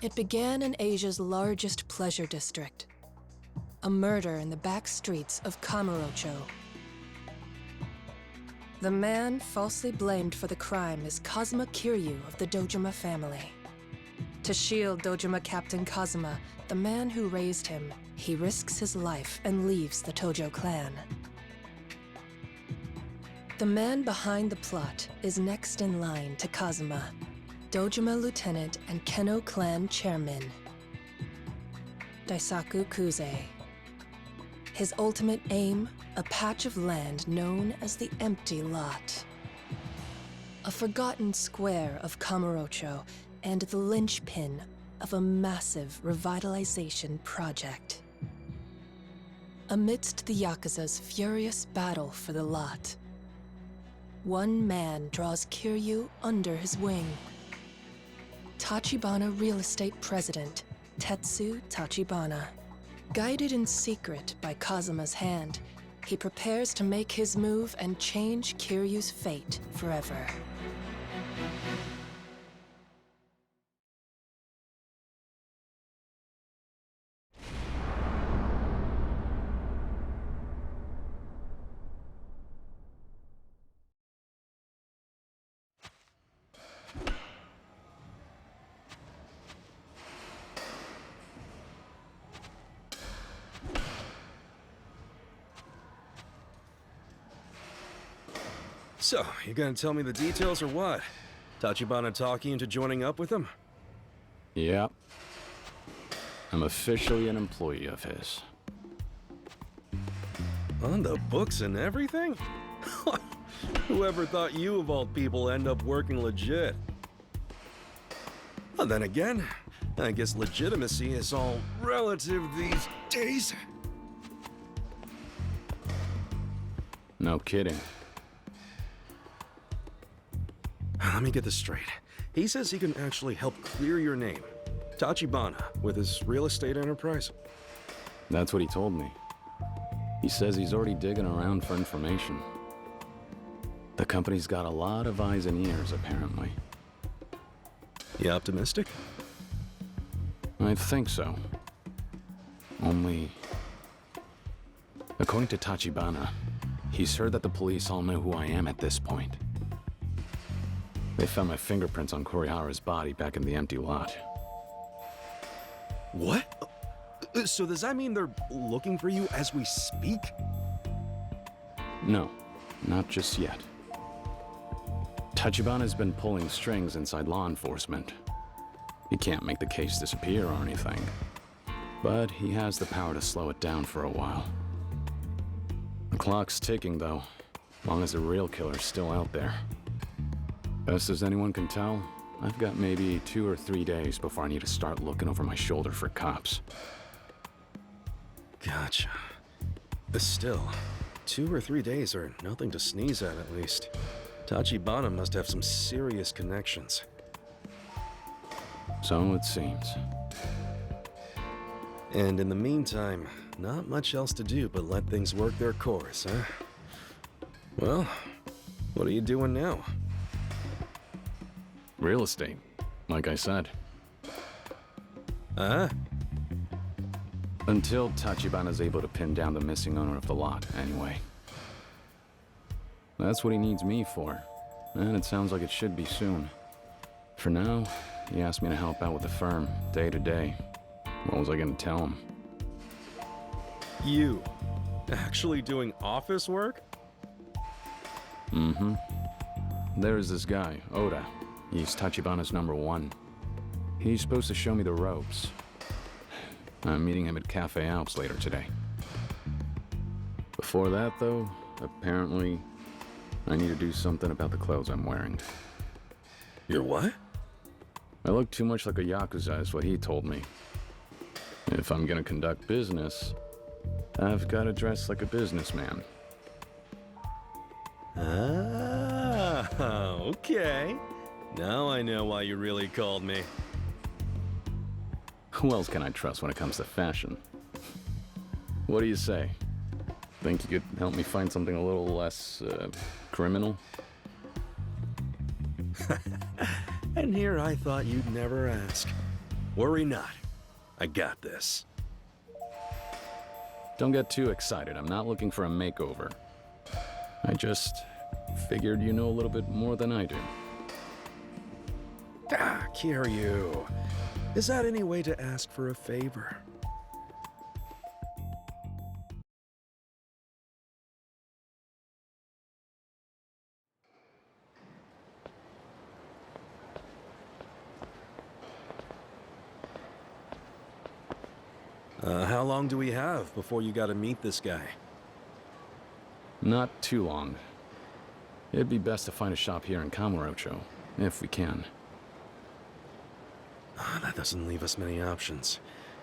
It began in Asia's largest pleasure district. A murder in the back streets of Kamurocho. The man falsely blamed for the crime is Kazuma Kiryu of the Dojima family. To shield Dojima Captain Kazuma, the man who raised him, he risks his life and leaves the Tojo clan. The man behind the plot is next in line to Kazuma, Dojima Lieutenant and Keno clan chairman, Daisaku Kuze. His ultimate aim, a patch of land known as the Empty Lot. A forgotten square of Kamurocho and the linchpin of a massive revitalization project. Amidst the Yakuza's furious battle for the lot, one man draws Kiryu under his wing. Tachibana Real Estate President, Tetsu Tachibana. Guided in secret by Kazuma's hand, he prepares to make his move and change Kiryu's fate forever. So, you gonna tell me the details or what? Tachibana talk you into joining up with him? Yep. I'm officially an employee of his. On the books and everything? Whoever thought you of all people end up working legit? Well, then again, I guess legitimacy is all relative these days. No kidding. Let me get this straight. He says he can actually help clear your name. Tachibana, with his real estate enterprise. That's what he told me. He says he's already digging around for information. The company's got a lot of eyes and ears, apparently. You optimistic? I think so. Only... according to Tachibana, he's heard that the police all know who I am at this point. They found my fingerprints on Korihara's body back in the empty lot. What? So does that mean they're looking for you as we speak? No, not just yet. Tachibana's been pulling strings inside law enforcement. He can't make the case disappear or anything, but he has the power to slow it down for a while. The clock's ticking, though, long as the real killer's still out there. Best as anyone can tell, I've got maybe 2 or 3 days before I need to start looking over my shoulder for cops. Gotcha. But still, 2 or 3 days are nothing to sneeze at least. Tachibana must have some serious connections. So it seems. And in the meantime, not much else to do but let things work their course, huh? Well, what are you doing now? Real estate, like I said. Huh? Until Tachibana's able to pin down the missing owner of the lot, anyway. That's what he needs me for, and it sounds like it should be soon. For now, he asked me to help out with the firm, day to day. What was I gonna tell him? You actually doing office work? Mm-hmm. There's this guy, Oda. He's Tachibana's #1. He's supposed to show me the ropes. I'm meeting him at Cafe Alps later today. Before that, though, apparently, I need to do something about the clothes I'm wearing. You're what? I look too much like a Yakuza, is what he told me. If I'm gonna conduct business, I've gotta dress like a businessman. Ah, okay. Now I know why you really called me. Who else can I trust when it comes to fashion? What do you say? Think you could help me find something a little less, criminal? And here I thought you'd never ask. Worry not. I got this. Don't get too excited. I'm not looking for a makeover. I just figured you know a little bit more than I do. Ah, Kiryu. Is that any way to ask for a favor? How long do we have before you gotta meet this guy? Not too long. It'd be best to find a shop here in Kamurocho, if we can. That doesn't leave us many options.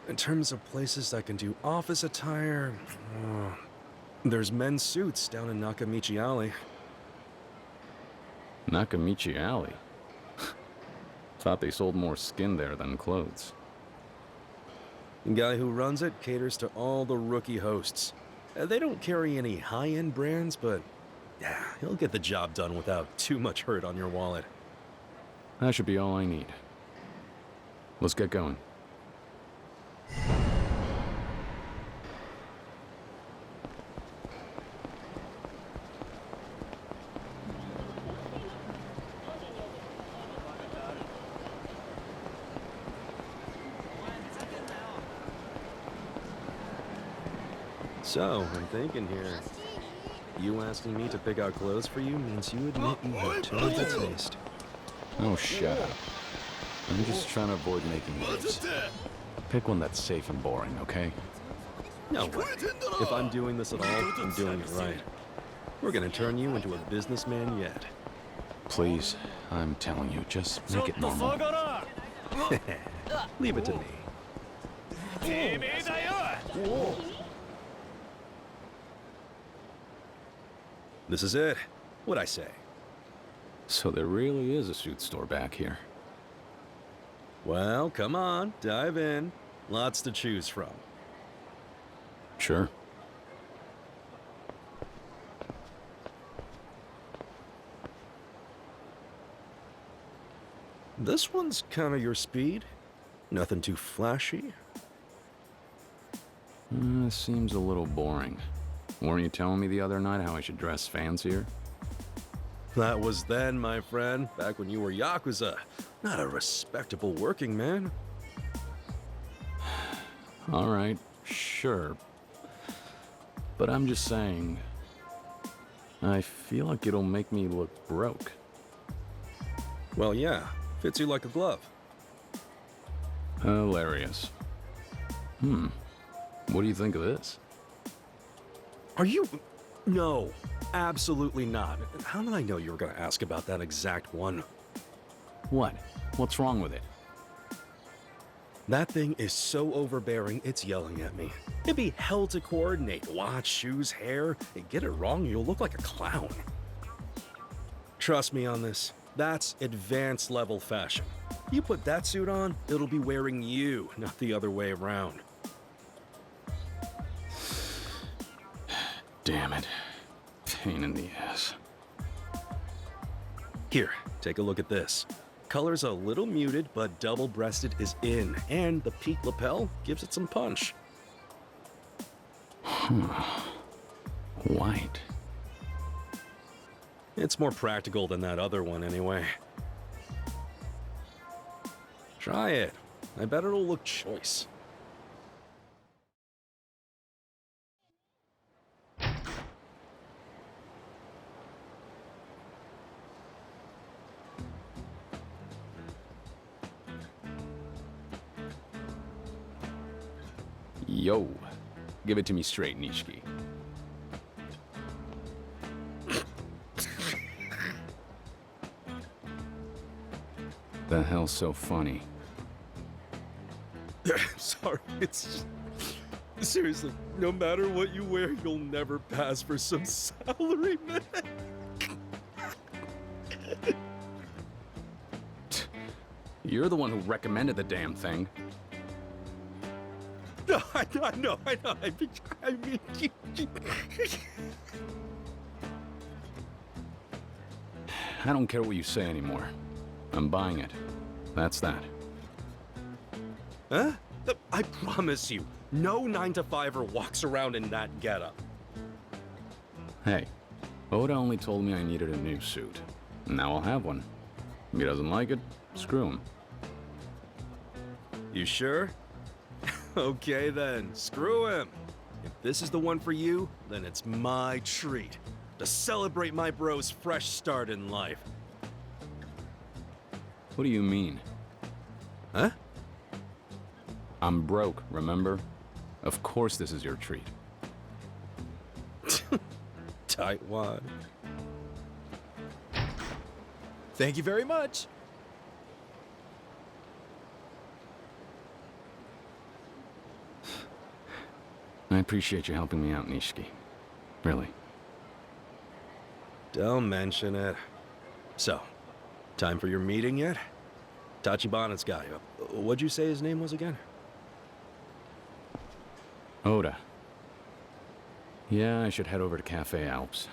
In terms of places that can do office attire, there's men's suits down in Nakamichi Alley. Nakamichi Alley? Thought they sold more skin there than clothes. The guy who runs it caters to all the rookie hosts. They don't carry any high-end brands, but yeah, he'll get the job done without too much hurt on your wallet. That should be all I need. Let's get going. So, I'm thinking here. You asking me to pick out clothes for you means you admit you have terrible taste. Oh, shut up. I'm just trying to avoid making waves. Pick one that's safe and boring, okay? No way. If I'm doing this at all, I'm doing it right. We're gonna turn you into a businessman yet. Please, I'm telling you, just make it normal. Leave it to me. This is it. What'd I say? So there really is a suit store back here. Well, come on, dive in. Lots to choose from. Sure. This one's kind of your speed. Nothing too flashy. Seems a little boring. Weren't you telling me the other night how I should dress fancier? That was then, my friend, back when you were Yakuza. Not a respectable working man. All right, sure. But I'm just saying, I feel like it'll make me look broke. Well, yeah. Fits you like a glove. Hilarious. What do you think of this? Are you... No, absolutely not. How did I know you were going to ask about that exact one? What? What's wrong with it? That thing is so overbearing, it's yelling at me. It'd be hell to coordinate. Watch, shoes, hair. Get it wrong, you'll look like a clown. Trust me on this. That's advanced level fashion. You put that suit on, it'll be wearing you, not the other way around. Damn it. Pain in the ass. Here, take a look at this. Color's a little muted, but double-breasted is in, and the peak lapel gives it some punch. White. It's more practical than that other one anyway. Try it. I bet it'll look choice. Yo, give it to me straight, Nishiki. The hell's so funny? Sorry, it's just... Seriously, no matter what you wear, you'll never pass for some salaryman. You're the one who recommended the damn thing. No, I know. I mean, I don't care what you say anymore. I'm buying it. That's that. Huh? I promise you, no 9-to-5er walks around in that getup. Hey, Oda only told me I needed a new suit. Now I'll have one. If he doesn't like it, screw him. You sure? Okay then, screw him. If this is the one for you, then it's my treat. To celebrate my bro's fresh start in life. What do you mean? Huh? I'm broke, remember? Of course this is your treat. Tightwad. Thank you very much. I appreciate you helping me out, Nishiki. Really. Don't mention it. So, time for your meeting yet? Tachibana's guy. What'd you say his name was again? Oda. Yeah, I should head over to Cafe Alps.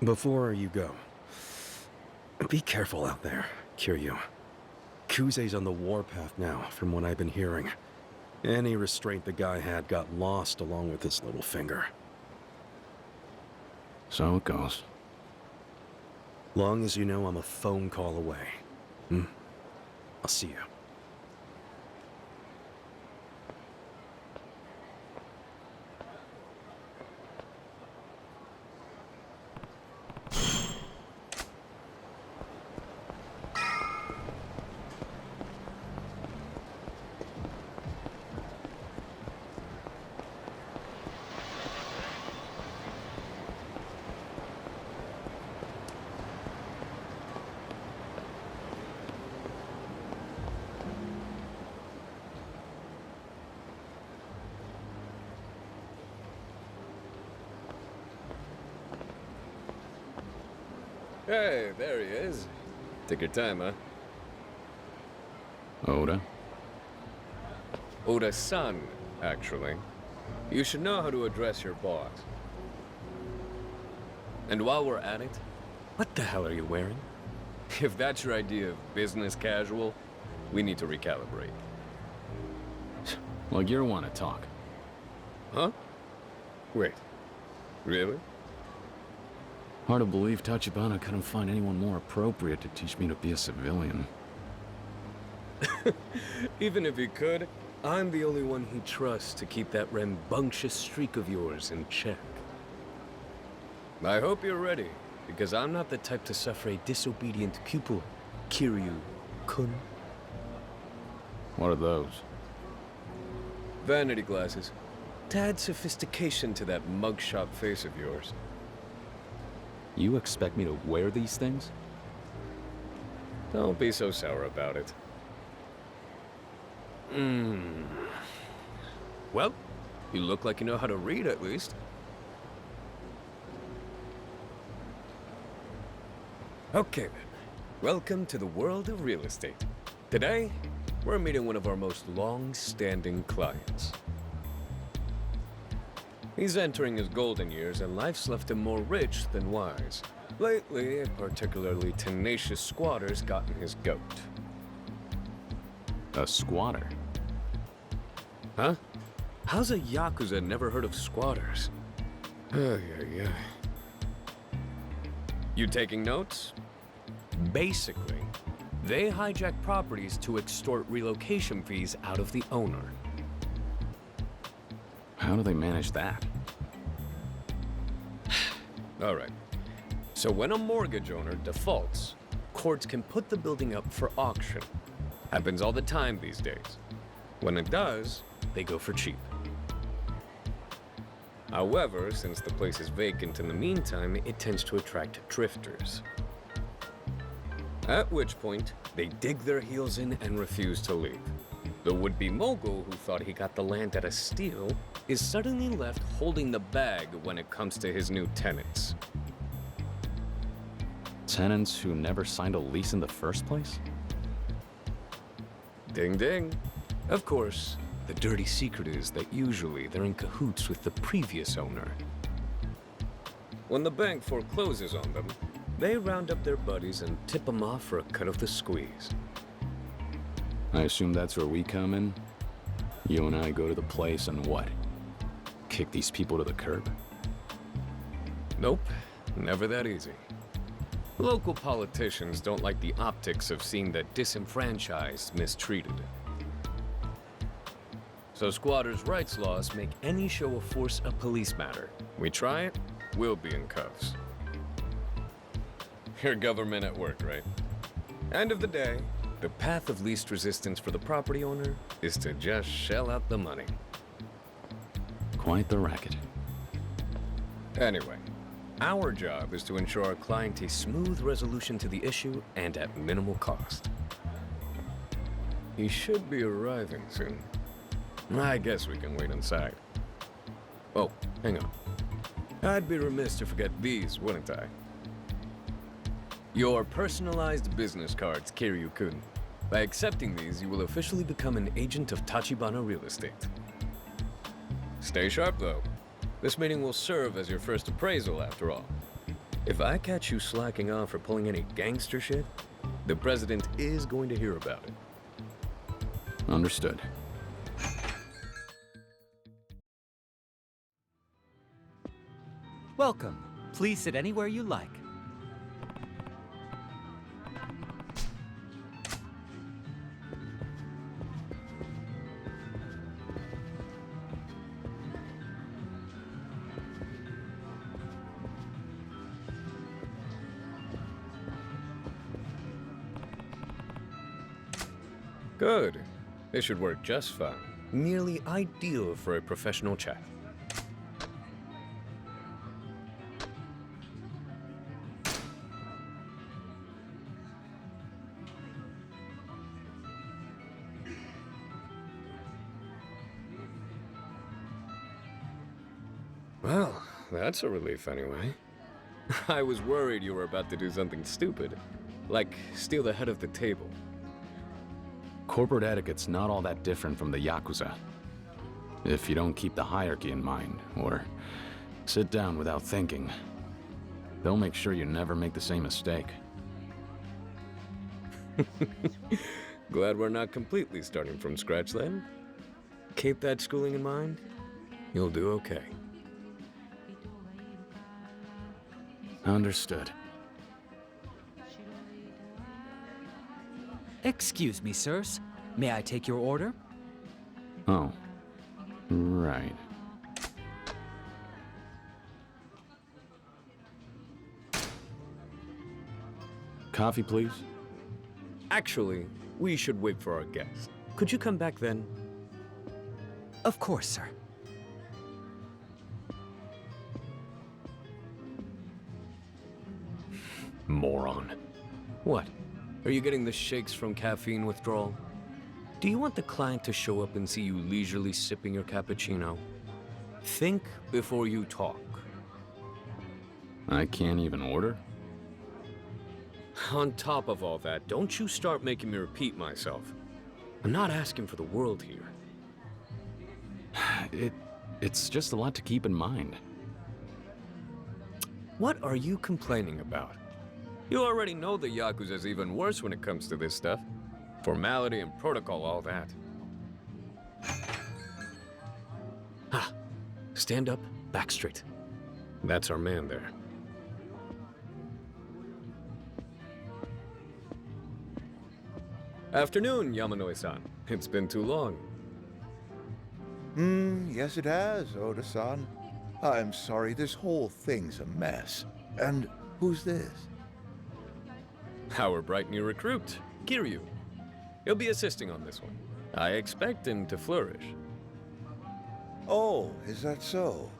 Before you go, be careful out there, Kiryu. Kuze's on the warpath now, from what I've been hearing. Any restraint the guy had got lost along with his little finger. So it goes. Long as you know I'm a phone call away. I'll see you. Hey, there he is. Take your time, huh? Oda? Oda-san, actually. You should know how to address your boss. And while we're at it, what the hell are you wearing? If that's your idea of business casual, we need to recalibrate. Well, you want to talk. Huh? Wait. Really? Hard to believe Tachibana couldn't find anyone more appropriate to teach me to be a civilian. Even if he could, I'm the only one he trusts to keep that rambunctious streak of yours in check. I hope you're ready, because I'm not the type to suffer a disobedient pupil, Kiryu-kun. What are those? Vanity glasses. To add sophistication to that mugshot face of yours. You expect me to wear these things? Don't be so sour about it. Well, you look like you know how to read at least. Okay then. Welcome to the world of real estate. Today, we're meeting one of our most long-standing clients. He's entering his golden years, and life's left him more rich than wise. Lately, a particularly tenacious squatter's gotten his goat. A squatter? Huh? How's a Yakuza never heard of squatters? Yeah. You taking notes? Basically, they hijack properties to extort relocation fees out of the owner. How do they manage that? All right. So when a mortgage owner defaults, courts can put the building up for auction. Happens all the time these days. When it does, they go for cheap. However, since the place is vacant in the meantime, it tends to attract drifters. At which point, they dig their heels in and refuse to leave. The would-be mogul who thought he got the land at a steal is suddenly left holding the bag when it comes to his new tenants. Tenants who never signed a lease in the first place? Ding ding. Of course, the dirty secret is that usually they're in cahoots with the previous owner. When the bank forecloses on them, they round up their buddies and tip them off for a cut of the squeeze. I assume that's where we come in? You and I go to the place and what? Kick these people to the curb? Nope, never that easy. Local politicians don't like the optics of seeing the disenfranchised mistreated. So squatters' rights laws make any show of force a police matter. We try it, we'll be in cuffs. Your government at work, right? End of the day, the path of least resistance for the property owner is to just shell out the money. Quite the racket. Anyway, our job is to ensure our client a smooth resolution to the issue and at minimal cost. He should be arriving soon. I guess we can wait inside. Oh, hang on. I'd be remiss to forget these, wouldn't I? Your personalized business cards, Kiryu-kun. By accepting these, you will officially become an agent of Tachibana Real Estate. Stay sharp, though. This meeting will serve as your first appraisal, after all. If I catch you slacking off or pulling any gangster shit, the president is going to hear about it. Understood. Welcome. Please sit anywhere you like. Good. This should work just fine. Nearly ideal for a professional chat. Well, that's a relief anyway. I was worried you were about to do something stupid, like steal the head of the table. Corporate etiquette's not all that different from the Yakuza. If you don't keep the hierarchy in mind, or sit down without thinking, they'll make sure you never make the same mistake. Glad we're not completely starting from scratch then. Keep that schooling in mind, you'll do okay. Understood. Excuse me, sirs. May I take your order? Oh, right. Coffee, please? Actually, we should wait for our guest. Could you come back then? Of course, sir. Moron. What? Are you getting the shakes from caffeine withdrawal? Do you want the client to show up and see you leisurely sipping your cappuccino? Think before you talk. I can't even order? On top of all that, don't you start making me repeat myself. I'm not asking for the world here. It's just a lot to keep in mind. What are you complaining about? You already know the Yakuza's even worse when it comes to this stuff. Formality and protocol, all that. Ah, stand up, back straight. That's our man there. Afternoon, Yamanoi-san. It's been too long. Yes it has, Oda-san. I'm sorry, this whole thing's a mess. And who's this? Our bright new recruit, Kiryu. He'll be assisting on this one. I expect him to flourish. Oh, is that so?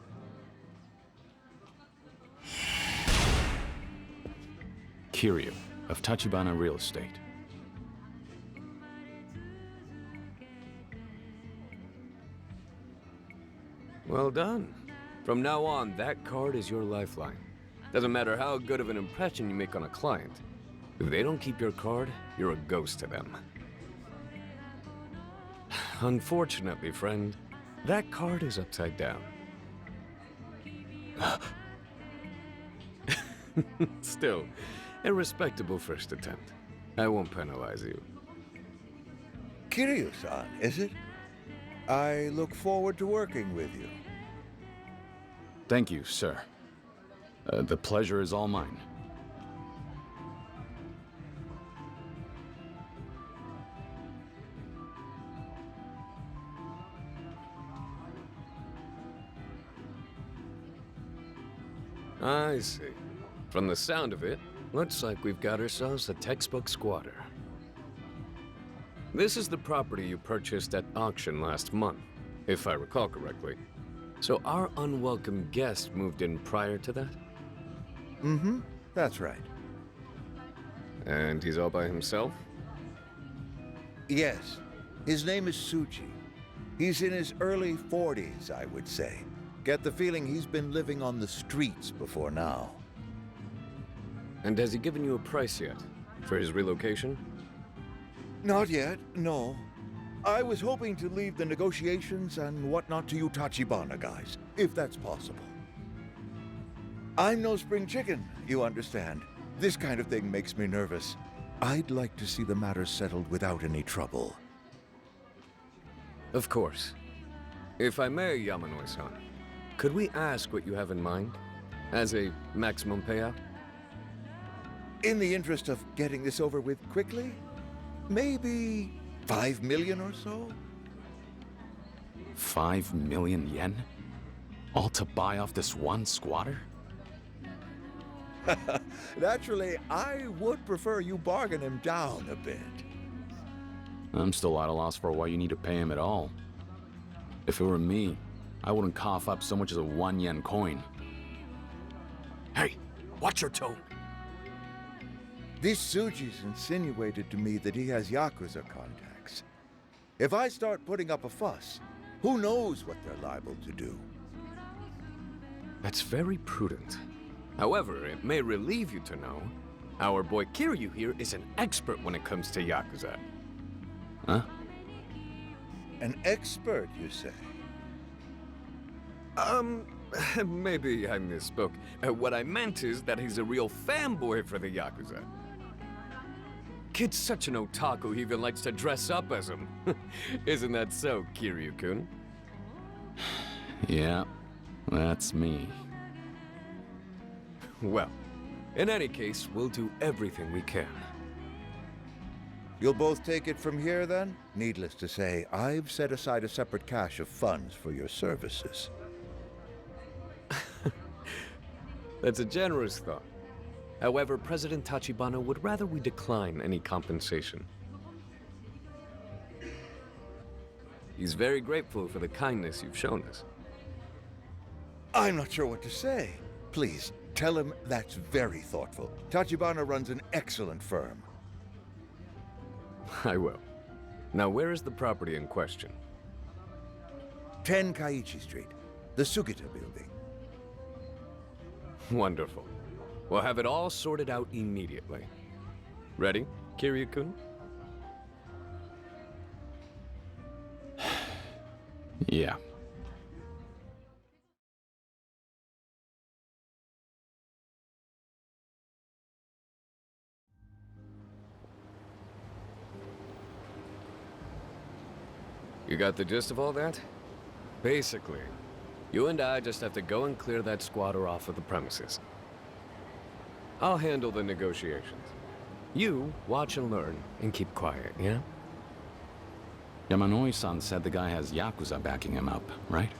Kiryu, of Tachibana Real Estate. Well done. From now on, that card is your lifeline. Doesn't matter how good of an impression you make on a client. If they don't keep your card, you're a ghost to them. Unfortunately, friend, that card is upside down. Still, a respectable first attempt. I won't penalize you. Kiryu-san, is it? I look forward to working with you. Thank you, sir. The pleasure is all mine. I see. From the sound of it, looks like we've got ourselves a textbook squatter. This is the property you purchased at auction last month, if I recall correctly. So our unwelcome guest moved in prior to that? Mm-hmm, that's right. And he's all by himself? Yes, his name is Tsuji. He's in his early 40s, I would say. Get the feeling he's been living on the streets before now. And has he given you a price yet for his relocation? Not yet, no. I was hoping to leave the negotiations and whatnot to you Tachibana guys, if that's possible. I'm no spring chicken, you understand. This kind of thing makes me nervous. I'd like to see the matter settled without any trouble. Of course. If I may, Yamanoi-san, could we ask what you have in mind? As a maximum payout? In the interest of getting this over with quickly, maybe 5 million or so? 5 million yen? All to buy off this one squatter? Naturally, I would prefer you bargain him down a bit. I'm still at a loss for why you need to pay him at all. If it were me, I wouldn't cough up so much as a 1 yen coin. Hey, watch your tone. This Tsuji's insinuated to me that he has Yakuza contacts. If I start putting up a fuss, who knows what they're liable to do? That's very prudent. However, it may relieve you to know, our boy Kiryu here is an expert when it comes to Yakuza. Huh? An expert, you say? Maybe I misspoke. What I meant is that he's a real fanboy for the Yakuza. Kid's such an otaku, he even likes to dress up as him. Isn't that so, Kiryu-kun? Yeah, that's me. Well, in any case, we'll do everything we can. You'll both take it from here, then? Needless to say, I've set aside a separate cache of funds for your services. That's a generous thought. However, President Tachibana would rather we decline any compensation. He's very grateful for the kindness you've shown us. I'm not sure what to say. Please, tell him that's very thoughtful. Tachibana runs an excellent firm. I will. Now, where is the property in question? 10 Kaiichi Street, the Sugita building. Wonderful. We'll have it all sorted out immediately. Ready, Kiryu-kun? Yeah. You got the gist of all that? Basically, you and I just have to go and clear that squatter off of the premises. I'll handle the negotiations. You watch and learn and keep quiet, yeah? Yamanoi-san said the guy has Yakuza backing him up, right?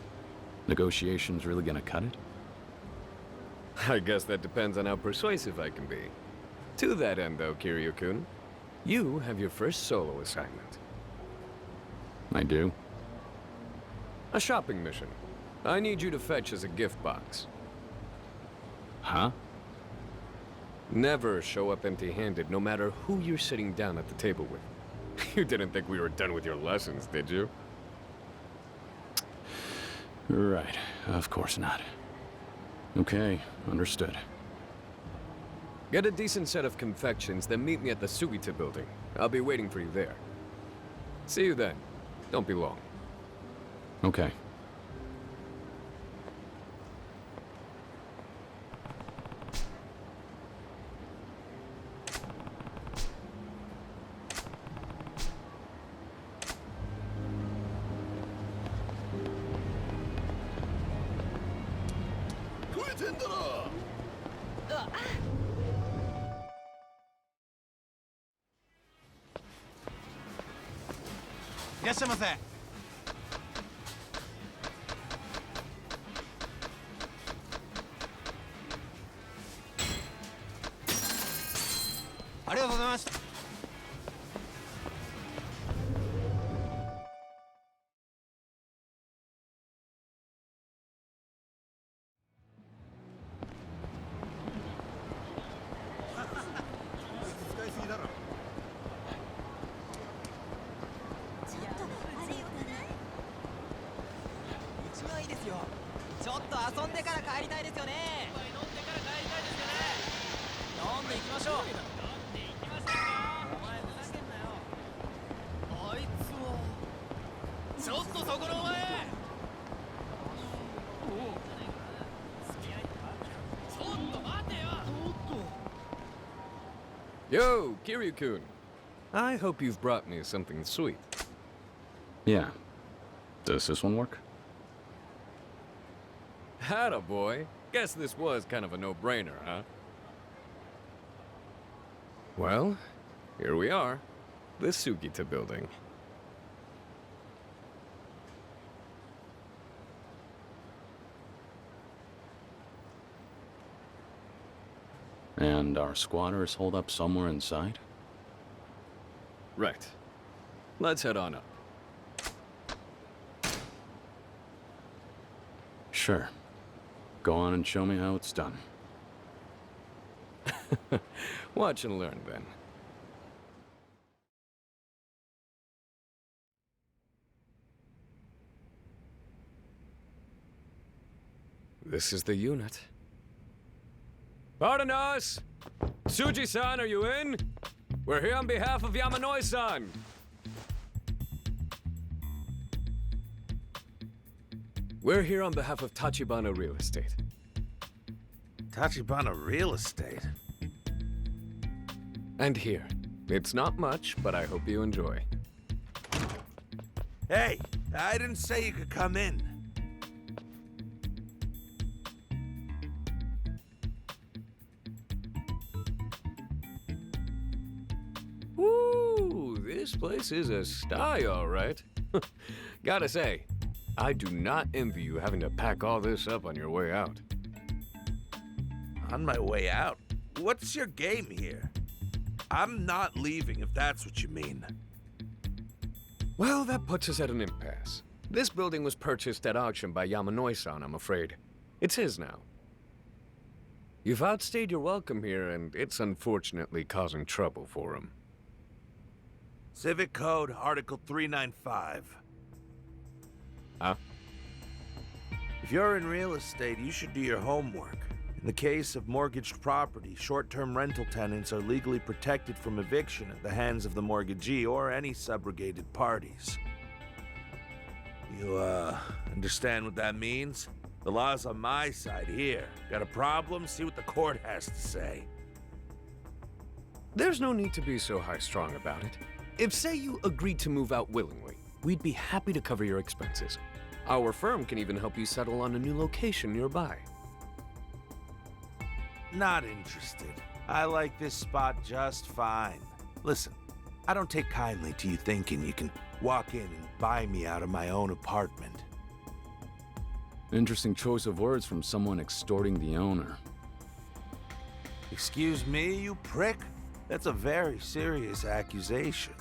Negotiations really gonna cut it? I guess that depends on how persuasive I can be. To that end, though, Kiryu-kun, you have your first solo assignment. I do. A shopping mission. I need you to fetch as a gift box. Huh? Never show up empty-handed, no matter who you're sitting down at the table with. You didn't think we were done with your lessons, did you? Right. Of course not. Okay, understood. Get a decent set of confections, then meet me at the Sugita building. I'll be waiting for you there. See you then. Don't be long. Okay. いらっしゃいませ。ありがとうございます。使いすぎだろ。うちがいいですよ。ちょっと遊んでから帰りたいですよね。飲んでから帰りたいですよね。飲んでいきましょう。飲んでいきましょうか。お前ふざけんなよ。あいつは。ちょっとそこのお前。ちょっと待てよ。Yo, Kiryu-kun. I hope you've brought me something sweet. Yeah. Does this one work? Attaboy. Guess this was kind of a no-brainer, huh? Well, here we are. The Sugita building. And our squatters hold up somewhere inside? Right. Let's head on up. Sure. Go on and show me how it's done. Watch and learn, then. This is the unit. Pardon us! Tsuji-san, are you in? We're here on behalf of Yamanoi-san. We're here on behalf of Tachibana Real Estate. Tachibana Real Estate? And here. It's not much, but I hope you enjoy. Hey, I didn't say you could come in. Woo! This place is a style, all right. Gotta say, I do not envy you having to pack all this up on your way out. On my way out? What's your game here? I'm not leaving if that's what you mean. Well, that puts us at an impasse. This building was purchased at auction by Yamanoi-san, I'm afraid. It's his now. You've outstayed your welcome here, and it's unfortunately causing trouble for him. Civic Code, Article 395. Huh? If you're in real estate, you should do your homework. In the case of mortgaged property, short-term rental tenants are legally protected from eviction at the hands of the mortgagee or any subrogated parties. You, understand what that means? The law's on my side here. Got a problem? See what the court has to say. There's no need to be so high-strung about it. If, say, you agreed to move out willingly, we'd be happy to cover your expenses. Our firm can even help you settle on a new location nearby. Not interested. I like this spot just fine. Listen, I don't take kindly to you thinking you can walk in and buy me out of my own apartment. Interesting choice of words from someone extorting the owner. Excuse me, you prick? That's a very serious accusation.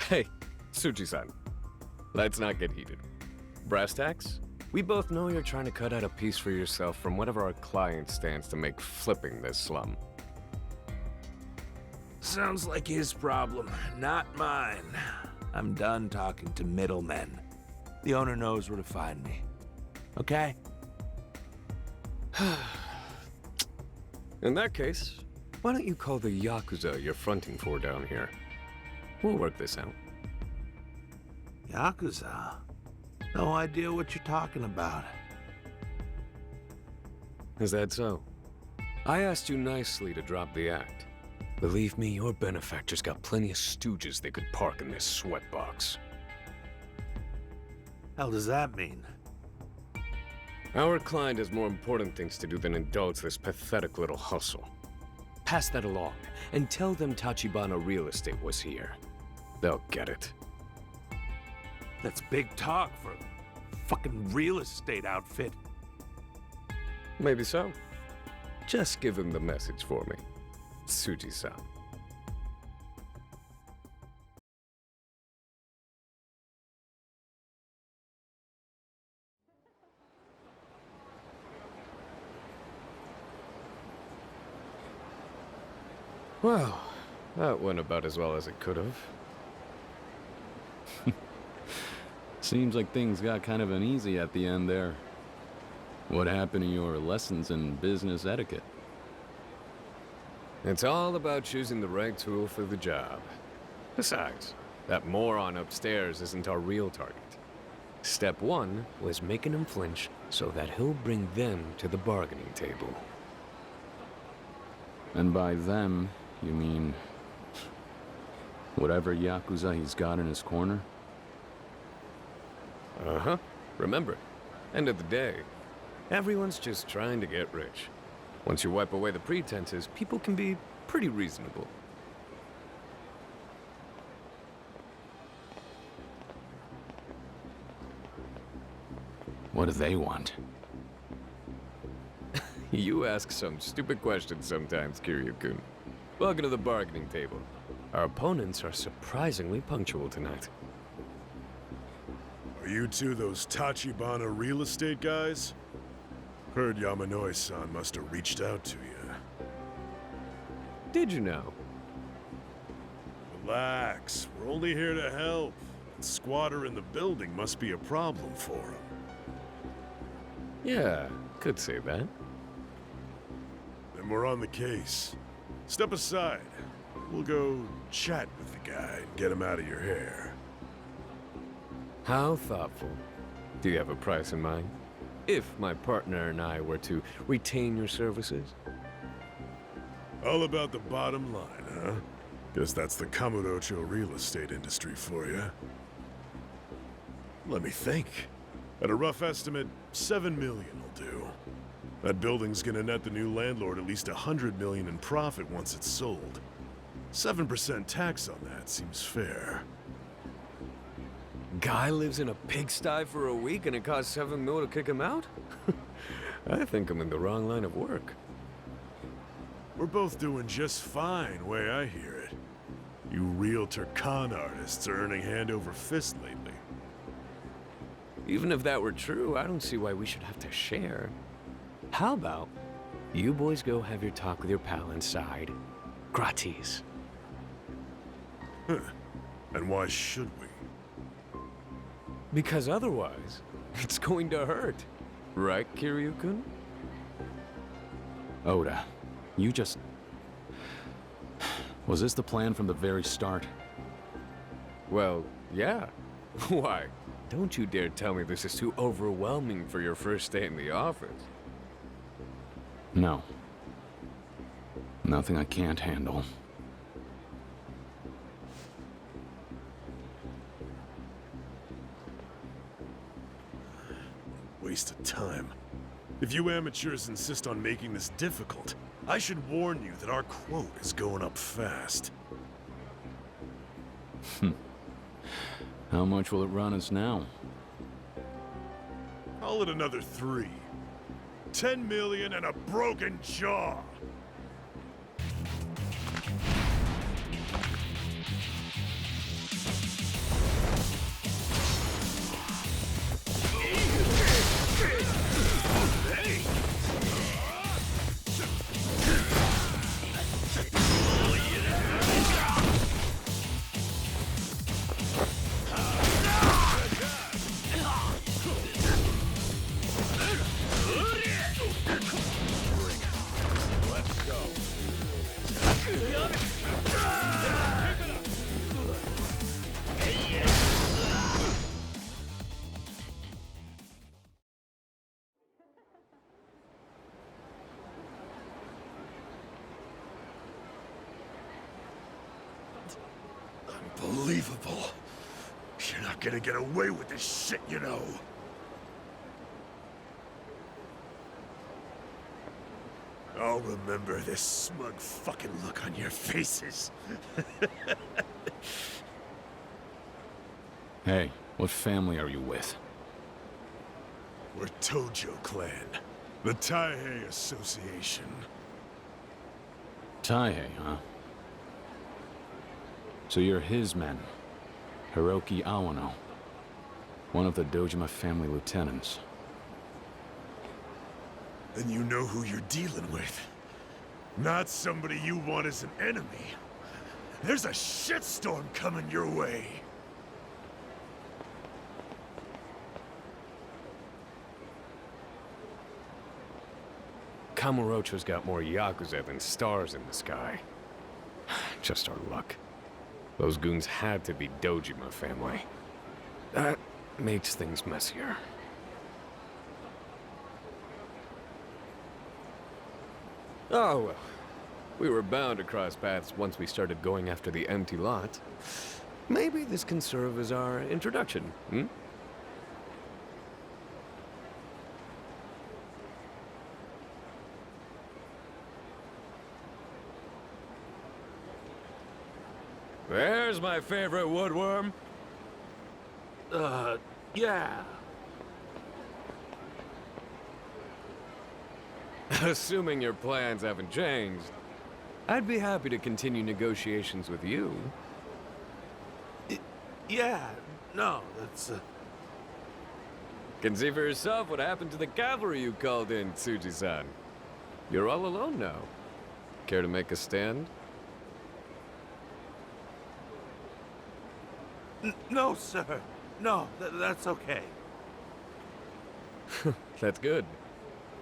Hey, Tsuji-san. Let's not get heated. Brass tacks? We both know you're trying to cut out a piece for yourself from whatever our client stands to make flipping this slum. Sounds like his problem, not mine. I'm done talking to middlemen. The owner knows where to find me. Okay? In that case, why don't you call the Yakuza you're fronting for down here? We'll work this out. Yakuza? No idea what you're talking about. Is that so? I asked you nicely to drop the act. Believe me, your benefactor's got plenty of stooges they could park in this sweatbox. Hell does that mean? Our client has more important things to do than indulge this pathetic little hustle. Pass that along, and tell them Tachibana Real Estate was here. They'll get it. That's big talk for a fucking real estate outfit. Maybe so. Just give him the message for me. Tsuji-san. Well, that went about as well as it could have. Seems like things got kind of uneasy at the end there. What happened to your lessons in business etiquette? It's all about choosing the right tool for the job. Besides, that moron upstairs isn't our real target. Step one was making him flinch so that he'll bring them to the bargaining table. And by them, you mean whatever Yakuza he's got in his corner? Uh-huh. Remember, end of the day, everyone's just trying to get rich. Once you wipe away the pretenses, people can be pretty reasonable. What do they want? You ask some stupid questions sometimes, Kiryu-kun. Welcome to the bargaining table. Our opponents are surprisingly punctual tonight. Are you two those Tachibana real estate guys? Heard Yamanoi-san must have reached out to you. Did you know? Relax, we're only here to help. That squatter in the building must be a problem for him. Yeah, could say that. Then we're on the case. Step aside. We'll go chat with the guy and get him out of your hair. How thoughtful. Do you have a price in mind? If my partner and I were to retain your services? All about the bottom line, huh? Guess that's the Kamurocho real estate industry for you. Let me think. At a rough estimate, 7 million will do. That building's gonna net the new landlord at least 100 million in profit once it's sold. 7% tax on that seems fair. Guy lives in a pigsty for a week and it costs 7 mil to kick him out? I think I'm in the wrong line of work. We're both doing just fine, way I hear it. You realtor con artists are earning hand over fist lately. Even if that were true, I don't see why we should have to share. How about you boys go have your talk with your pal inside? Gratis. Huh. And why should we? Because otherwise, it's going to hurt. Right, Kiryu-kun? Oda, you just... Was this the plan from the very start? Well, yeah. Why? Don't you dare tell me this is too overwhelming for your first day in the office. No. Nothing I can't handle. Waste of time. If you amateurs insist on making this difficult, I should warn you that our quote is going up fast. How much will it run us now? Call it another 3. 10 million and a broken jaw! Unbelievable. You're not gonna get away with this shit, you know. I'll remember this smug fucking look on your faces. Hey, what family are you with? We're Tojo Clan, the Taihei Association. Taihei, huh? So you're his men. Hiroki Awano, one of the Dojima family lieutenants. Then you know who you're dealing with. Not somebody you want as an enemy. There's a shitstorm coming your way. Kamurocho's got more Yakuza than stars in the sky. Just our luck. Those goons had to be Dojima family. That makes things messier. Oh, well. We were bound to cross paths once we started going after the empty lot. Maybe this can serve as our introduction, hmm? There's my favorite woodworm. Yeah. Assuming your plans haven't changed, I'd be happy to continue negotiations with you. Yeah, no, that's, Can see for yourself what happened to the cavalry you called in, Tsuji-san. You're all alone now. Care to make a stand? No, sir. No, that's okay. That's good.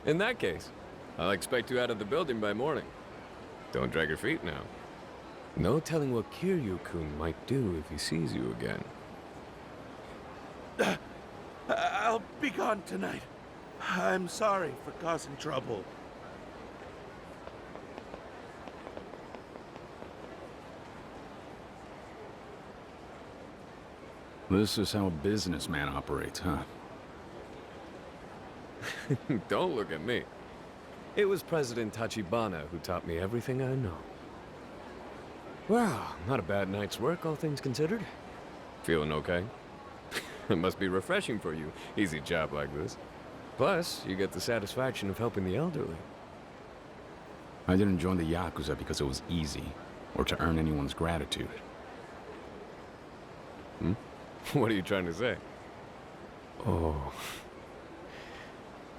In that case, I'll expect you out of the building by morning. Don't drag your feet now. No telling what Kiryu-kun might do if he sees you again. I'll be gone tonight. I'm sorry for causing trouble. This is how a businessman operates, huh? Don't look at me. It was President Tachibana who taught me everything I know. Well, not a bad night's work, all things considered. Feeling okay? It must be refreshing for you, easy job like this. Plus, you get the satisfaction of helping the elderly. I didn't join the Yakuza because it was easy, or to earn anyone's gratitude. Hmm? What are you trying to say? Oh.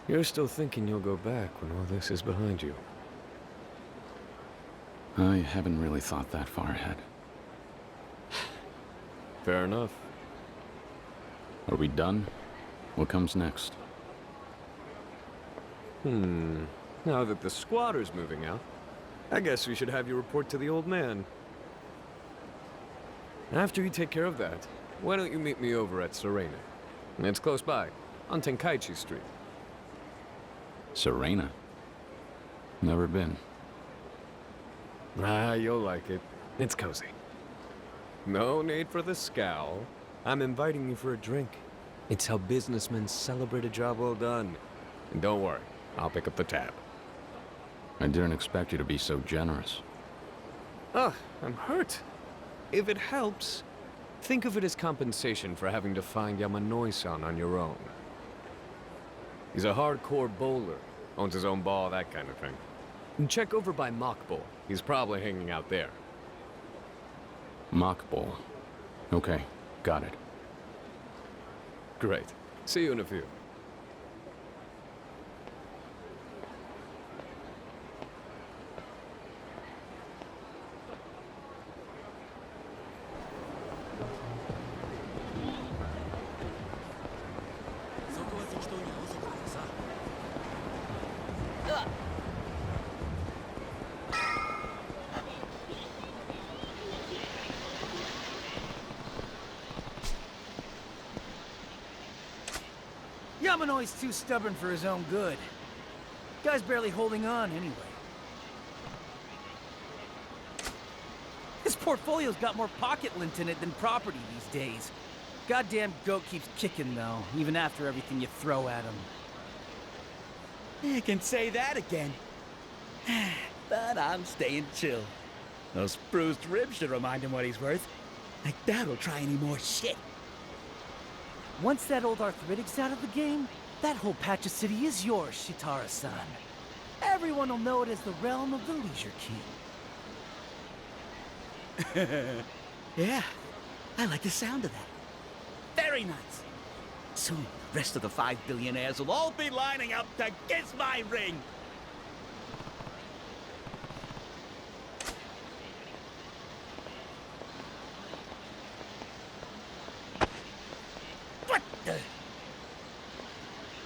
You're still thinking you'll go back when all this is behind you. I haven't really thought that far ahead. Fair enough. Are we done? What comes next? Now that the squatter's moving out, I guess we should have you report to the old man. After you take care of that, why don't you meet me over at Serena? It's close by, on Tenkaichi Street. Serena? Never been. Ah, you'll like it. It's cozy. No need for the scowl. I'm inviting you for a drink. It's how businessmen celebrate a job well done. And don't worry, I'll pick up the tab. I didn't expect you to be so generous. Ugh, I'm hurt. If it helps, think of it as compensation for having to find Yamanoi-san on your own. He's a hardcore bowler, owns his own ball, that kind of thing. And check over by Mock Bowl. He's probably hanging out there. Mock Bowl. Okay, got it. Great. See you in a few. Yamanoi's too stubborn for his own good. Guy's barely holding on anyway. His portfolio's got more pocket lint in it than property these days. Goddamn goat keeps kicking though, even after everything you throw at him. You can say that again. But I'm staying chill. Those bruised ribs should remind him what he's worth. I doubt he'll try any more shit. Once that old arthritic's out of the game, that whole patch of city is yours, Shitara-san. Everyone will know it as the realm of the Leisure King. Yeah, I like the sound of that. Very nice. Soon, the rest of the 5 billionaires will all be lining up to kiss my ring. What the?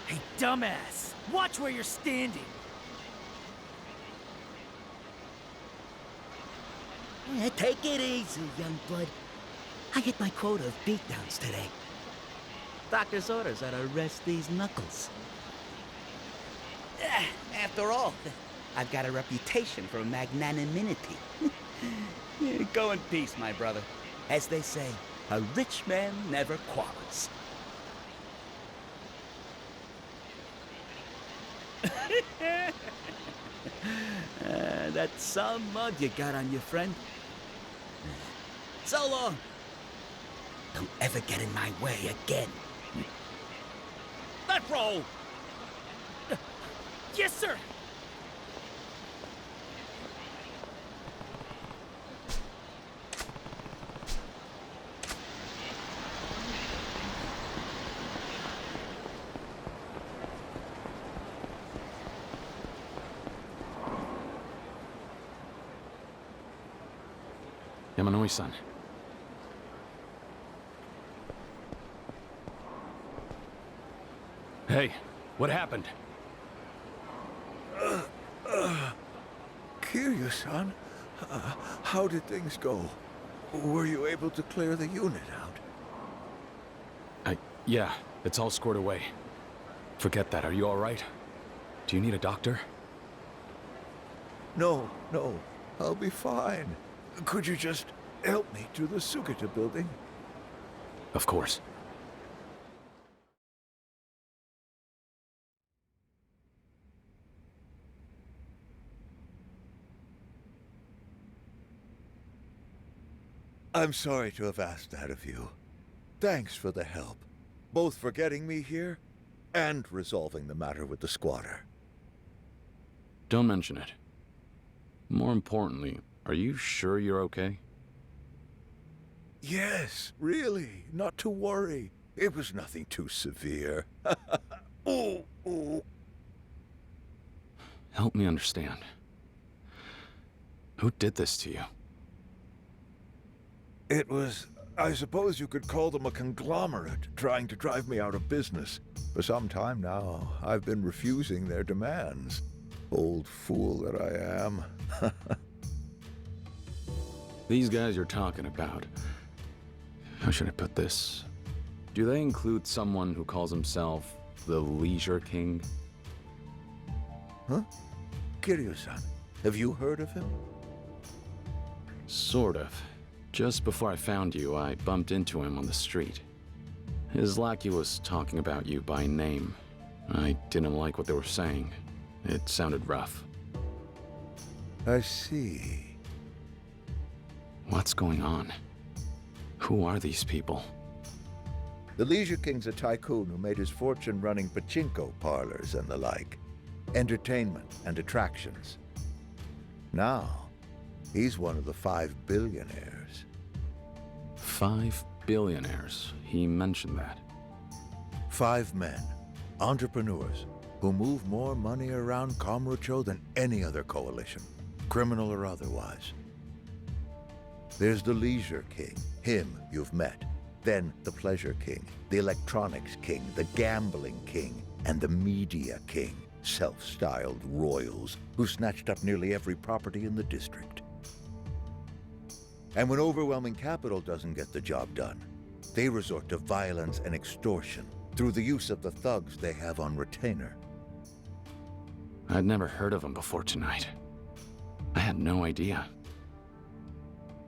Hey, dumbass! Watch where you're standing! Yeah, take it easy, young blood. I hit my quota of beatdowns today. Doctor's orders are to rest these knuckles. After all, I've got a reputation for magnanimity. Yeah, go in peace, my brother. As they say, a rich man never quarrels. That's some mud you got on you, friend. So long. Don't ever get in my way again. Let's roll! Yes, sir! Yamanoi-san. Hey, what happened? Kiryu-san, how did things go? Were you able to clear the unit out? Yeah, it's all squared away. Forget that, are you alright? Do you need a doctor? No, I'll be fine. Could you just help me to the Sugita building? Of course. I'm sorry to have asked that of you. Thanks for the help, both for getting me here and resolving the matter with the squatter. Don't mention it. More importantly, are you sure you're okay? Yes, really, not to worry. It was nothing too severe. Ooh. Help me understand. Who did this to you? It was, I suppose you could call them a conglomerate trying to drive me out of business. For some time now, I've been refusing their demands. Old fool that I am. These guys you're talking about, how should I put this? Do they include someone who calls himself the Leisure King? Huh? Kiryu-san, have you heard of him? Sort of. Just before I found you, I bumped into him on the street. His lackey was talking about you by name. I didn't like what they were saying. It sounded rough. I see. What's going on? Who are these people? The Leisure King's a tycoon who made his fortune running pachinko parlors and the like. Entertainment and attractions. Now, he's one of the 5 billionaires. 5 billionaires. He mentioned that. 5 men, entrepreneurs, who move more money around Kamurocho than any other coalition, criminal or otherwise. There's the Leisure King, him you've met. Then the Pleasure King, the Electronics King, the Gambling King, and the Media King, self-styled royals who snatched up nearly every property in the district. And when overwhelming capital doesn't get the job done, they resort to violence and extortion through the use of the thugs they have on retainer. I'd never heard of them before tonight. I had no idea.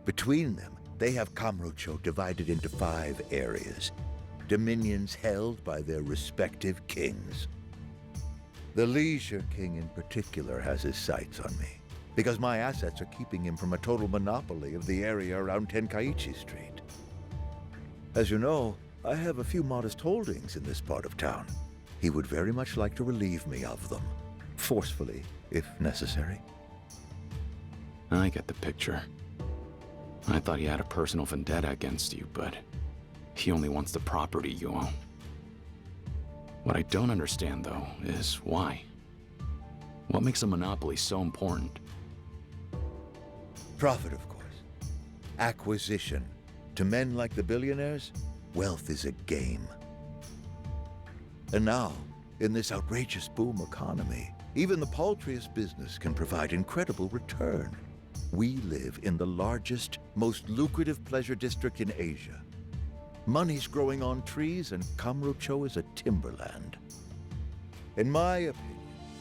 Between them, they have Kamurocho divided into 5 areas, dominions held by their respective kings. The Leisure King in particular has his sights on me, because my assets are keeping him from a total monopoly of the area around Tenkaichi Street. As you know, I have a few modest holdings in this part of town. He would very much like to relieve me of them, forcefully, if necessary. I get the picture. I thought he had a personal vendetta against you, but he only wants the property you own. What I don't understand, though, is why. What makes a monopoly so important? Profit, of course. Acquisition. To men like the billionaires, wealth is a game. And now, in this outrageous boom economy, even the paltriest business can provide incredible return. We live in the largest, most lucrative pleasure district in Asia. Money's growing on trees, and Kamurocho is a timberland. In my opinion,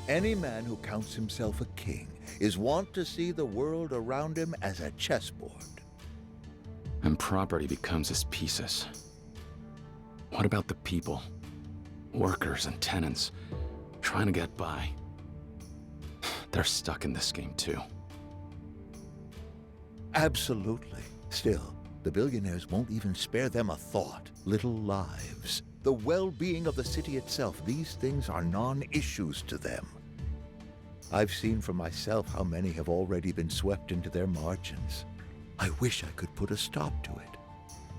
any man who counts himself a king is wont to see the world around him as a chessboard. And property becomes his pieces. What about the people? Workers and tenants, trying to get by. They're stuck in this game too. Absolutely. Still, the billionaires won't even spare them a thought. Little lives. The well-being of the city itself, these things are non-issues to them. I've seen for myself how many have already been swept into their margins. I wish I could put a stop to it.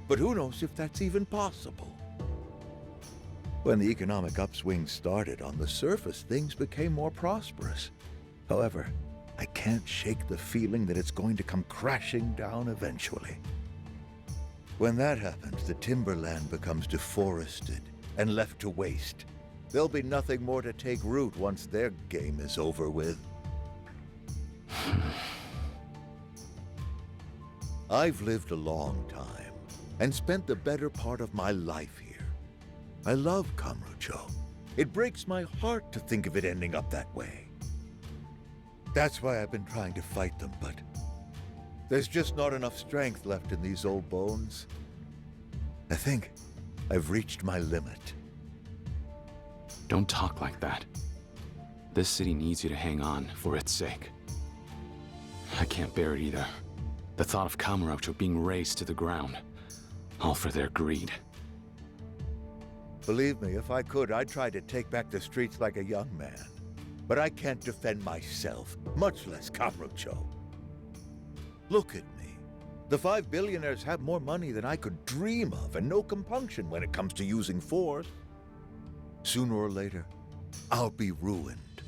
But who knows if that's even possible? When the economic upswing started, on the surface, things became more prosperous. However, I can't shake the feeling that it's going to come crashing down eventually. When that happens, the timberland becomes deforested and left to waste. There'll be nothing more to take root once their game is over with. I've lived a long time and spent the better part of my life here. I love Kamurocho. It breaks my heart to think of it ending up that way. That's why I've been trying to fight them, but there's just not enough strength left in these old bones. I think I've reached my limit. Don't talk like that. This city needs you to hang on for its sake. I can't bear it either. The thought of Kamurocho being razed to the ground, all for their greed. Believe me, if I could, I'd try to take back the streets like a young man. But I can't defend myself, much less Kamurocho. Look at me. The 5 billionaires have more money than I could dream of, and no compunction when it comes to using force. Sooner or later, I'll be ruined.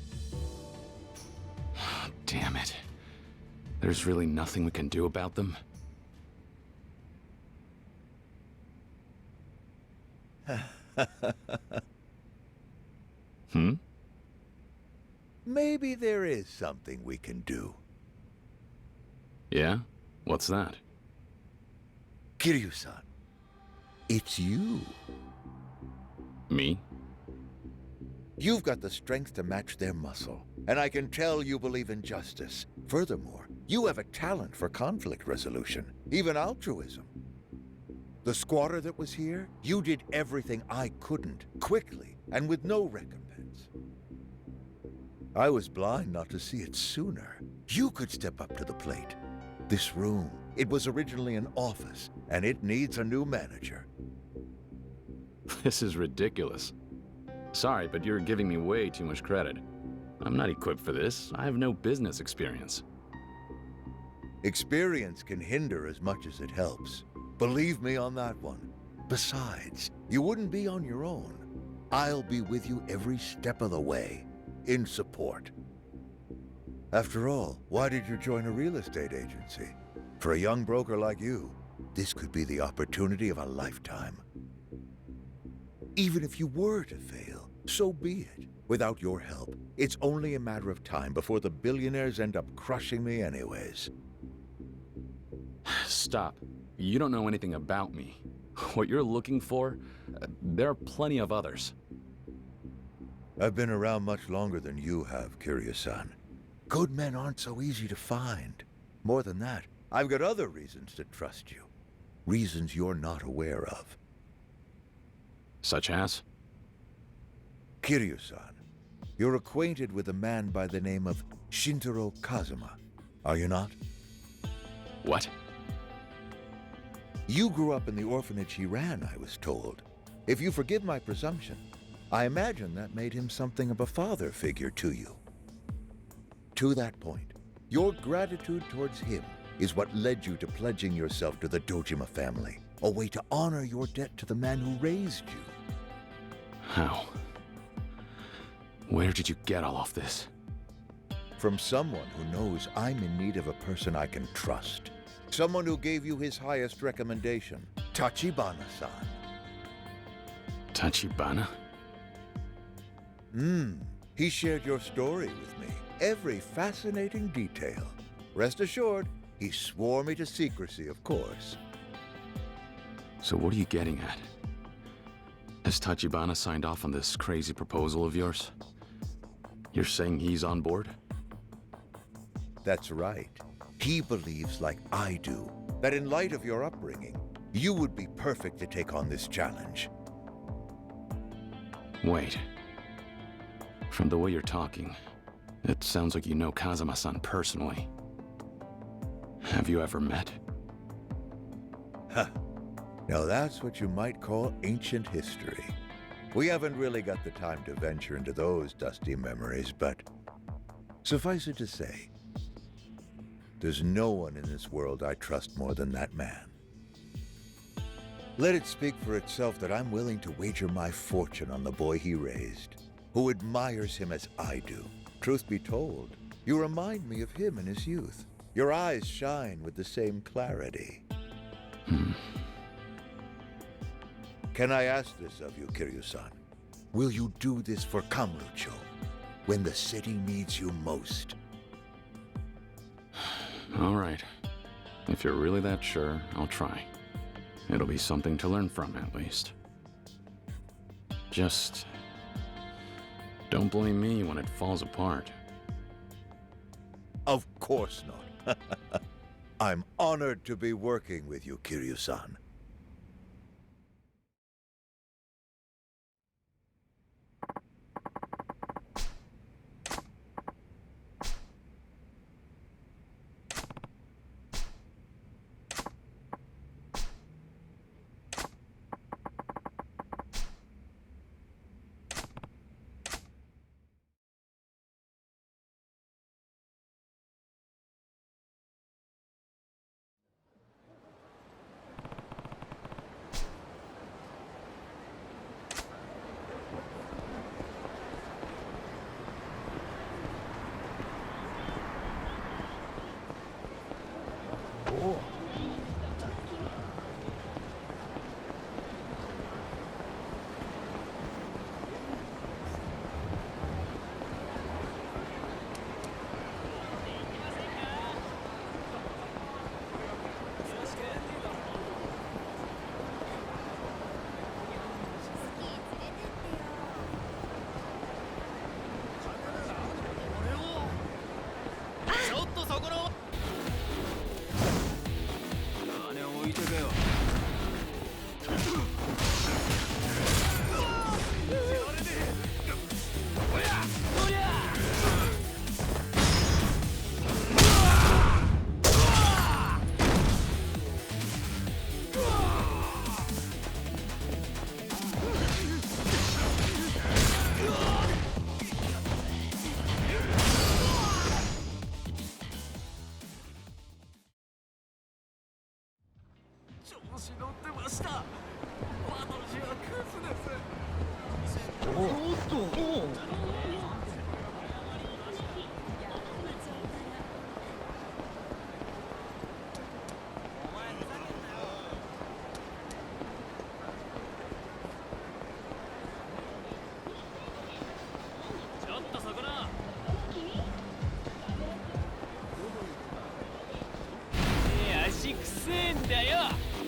Damn it. There's really nothing we can do about them? Hmm? Maybe there is something we can do. Yeah? What's that? Kiryu-san, it's you. Me? You've got the strength to match their muscle, and I can tell you believe in justice. Furthermore, you have a talent for conflict resolution, even altruism. The squatter that was here, you did everything I couldn't, quickly, and with no recompense. I was blind not to see it sooner. You could step up to the plate. This room, it was originally an office, and it needs a new manager. This is ridiculous. Sorry, but you're giving me way too much credit. I'm not equipped for this. I have no business experience. Experience can hinder as much as it helps. Believe me on that one. Besides, you wouldn't be on your own. I'll be with you every step of the way, in support. After all, why did you join a real estate agency? For a young broker like you, this could be the opportunity of a lifetime. Even if you were to fail, so be it. Without your help, it's only a matter of time before the billionaires end up crushing me anyways. Stop. You don't know anything about me. What you're looking for, there are plenty of others. I've been around much longer than you have, Kiryu-san. Good men aren't so easy to find. More than that, I've got other reasons to trust you. Reasons you're not aware of. Such as? Kiryu-san, You're acquainted with a man by the name of Shintaro Kazuma, are you not? What? You grew up in the orphanage he ran, I was told. If you forgive my presumption, I imagine that made him something of a father figure to you. To that point, your gratitude towards him is what led you to pledging yourself to the Dojima family, a way to honor your debt to the man who raised you. How? Where did you get all of this? From someone who knows I'm in need of a person I can trust. Someone who gave you his highest recommendation, Tachibana-san. Tachibana? He shared your story with me, every fascinating detail. Rest assured, he swore me to secrecy, of course. So what are you getting at? Has Tachibana signed off on this crazy proposal of yours? You're saying he's on board? That's right. He believes, like I do, that in light of your upbringing, you would be perfect to take on this challenge. Wait. From the way you're talking, it sounds like you know Kazuma-san personally. Have you ever met? Now that's what you might call ancient history. We haven't really got the time to venture into those dusty memories, but suffice it to say, there's no one in this world I trust more than that man. Let it speak for itself that I'm willing to wager my fortune on the boy he raised, who admires him as I do. Truth be told, you remind me of him in his youth. Your eyes shine with the same clarity. Can I ask this of you, Kiryu-san? Will you do this for Kamurocho, when the city needs you most? All right. If you're really that sure, I'll try. It'll be something to learn from, at least. Just don't blame me when it falls apart. Of course not. I'm honored to be working with you, Kiryu-san.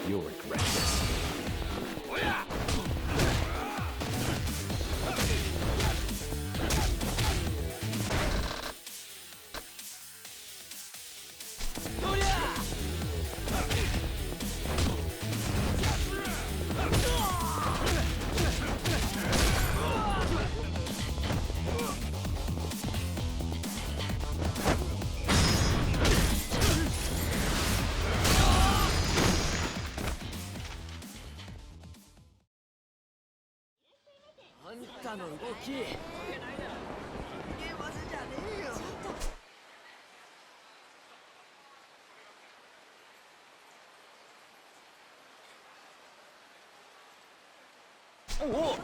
You'll regret this. 朝の動き。おお。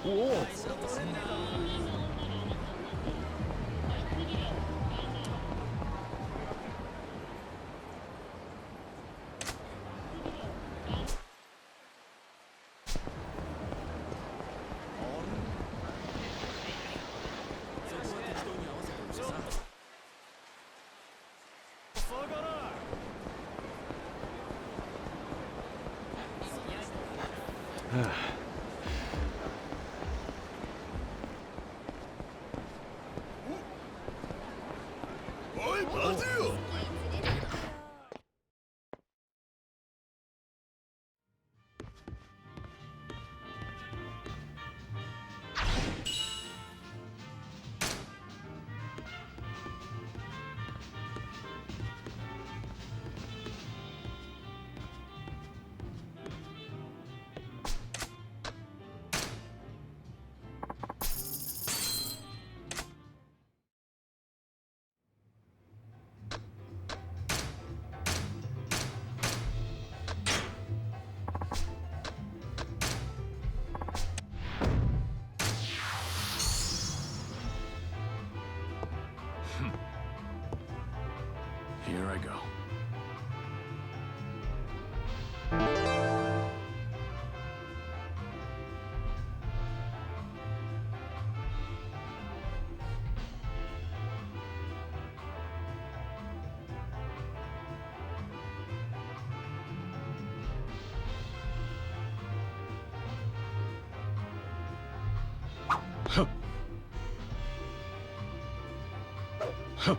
おお。おい、待てよ。Here I go. Huh. Huh.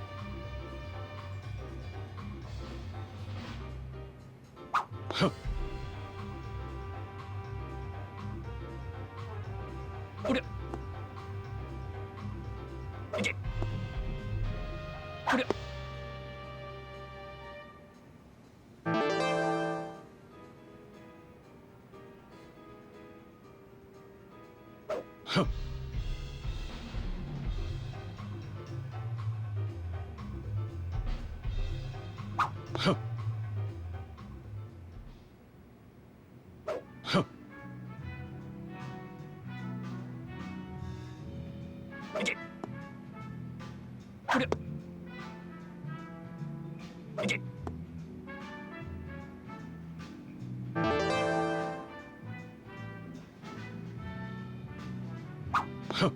Huh. Ore. Ike. Ore. Huh. Huh. Huh. Ike. Ore. Ike. Huh.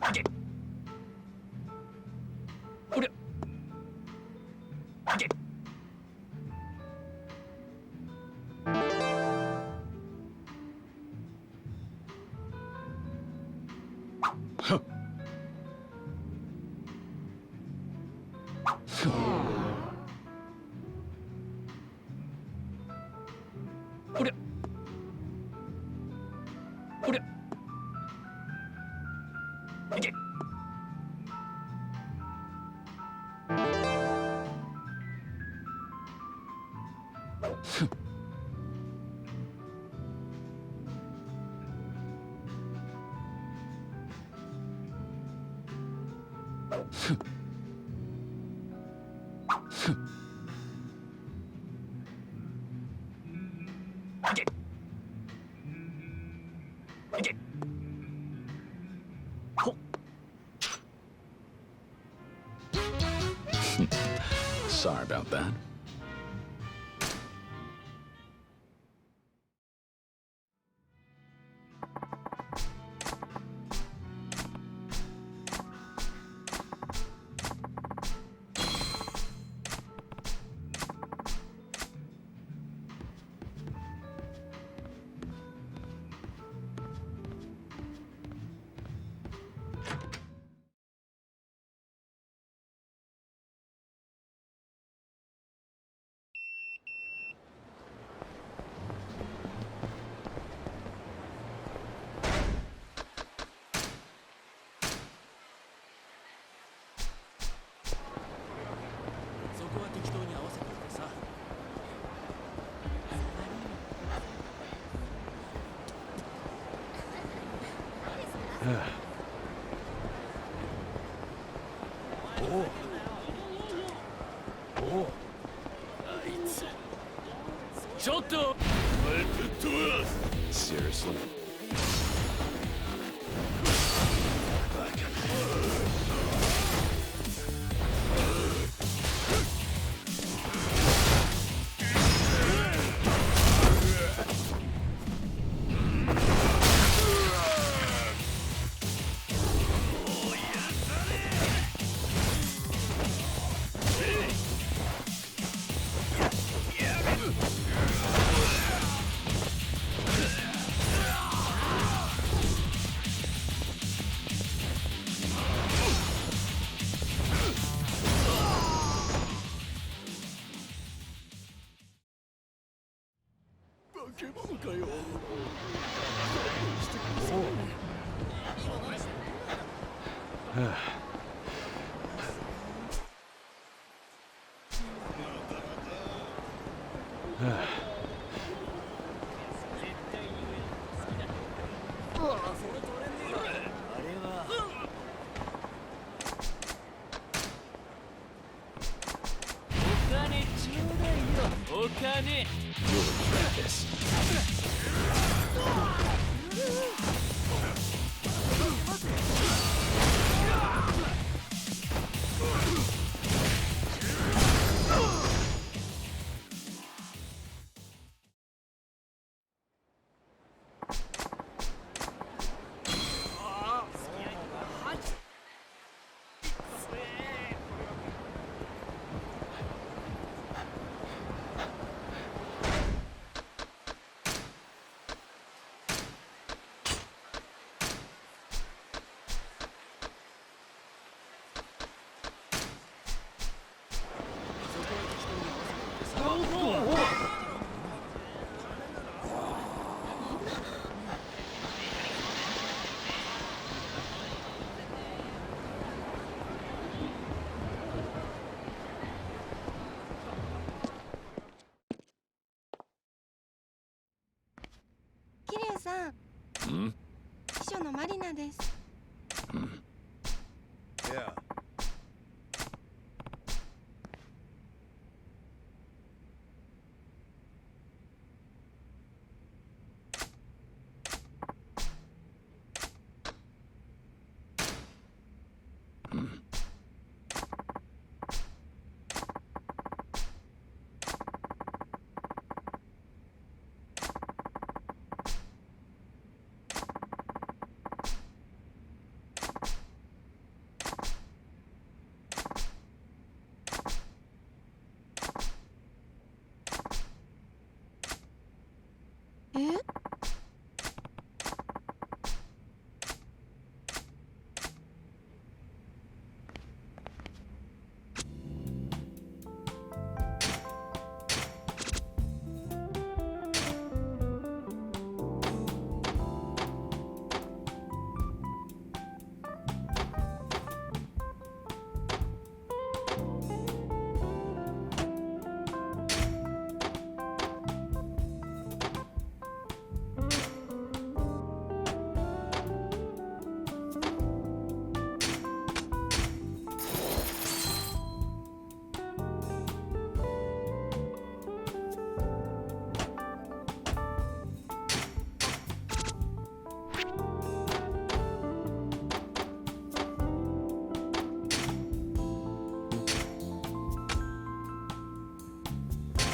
Ike. Ore. Ike. Huh. Ore. Ore. Ike. Ike. Ike. Ho. Sorry about that. Seriously? You'll regret this. Hmm? 秘書のマリナです。Yeah.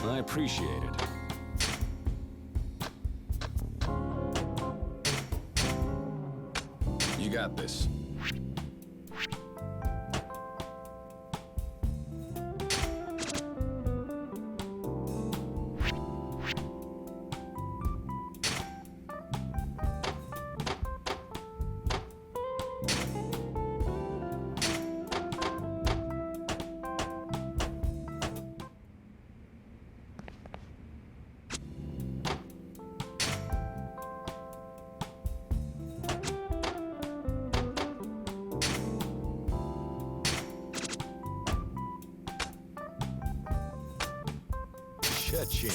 I appreciate it. You got this. Cha-ching.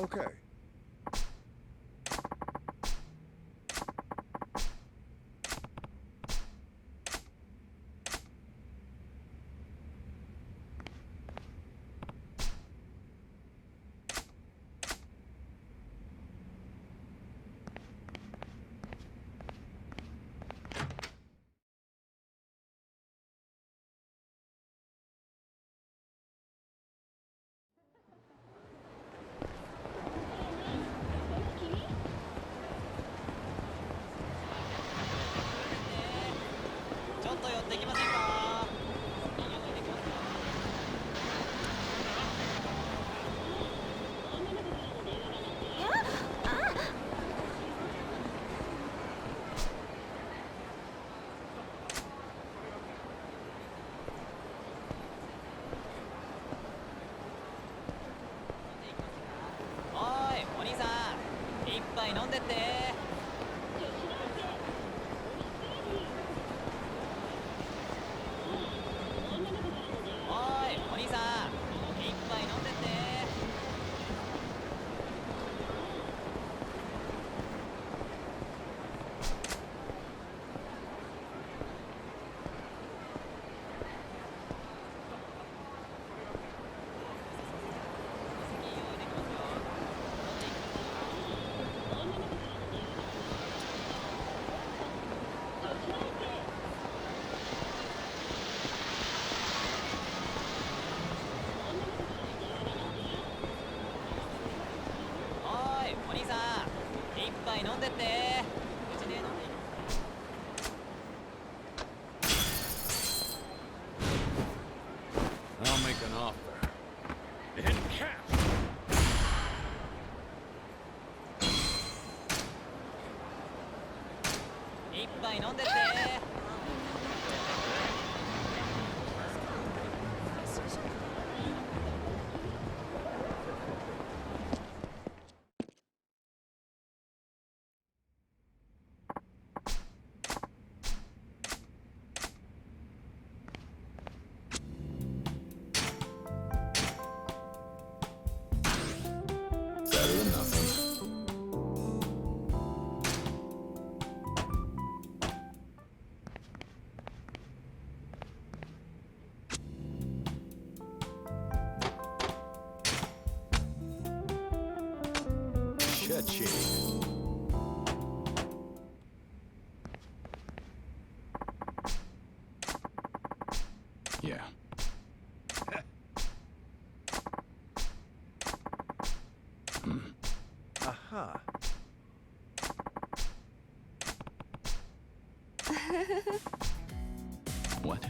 Okay. I'll make an offer. In cash! Better than nothing. Cha-ching. Yeah. Aha. What?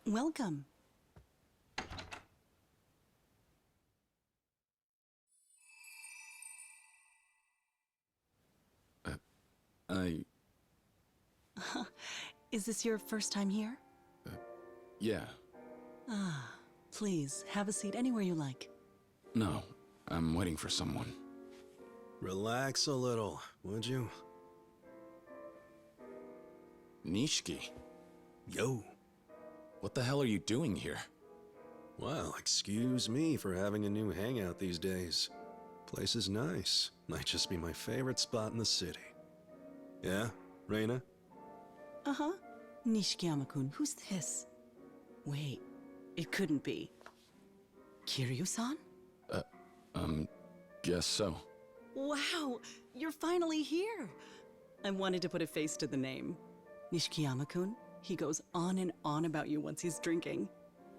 Welcome. Is this your first time here? Yeah. Ah, please, have a seat anywhere you like. No, I'm waiting for someone. Relax a little, would you? Nishiki, Yo. what the hell are you doing here? Well, excuse me for having a new hangout these days. Place is nice. Might just be my favorite spot in the city. Yeah, Reina? Uh-huh. Nishikiyama-kun, who's this? Wait, it couldn't be. Kiryu-san? Guess so. Wow, you're finally here! I wanted to put a face to the name. Nishikiyama-kun, he goes on and on about you once he's drinking.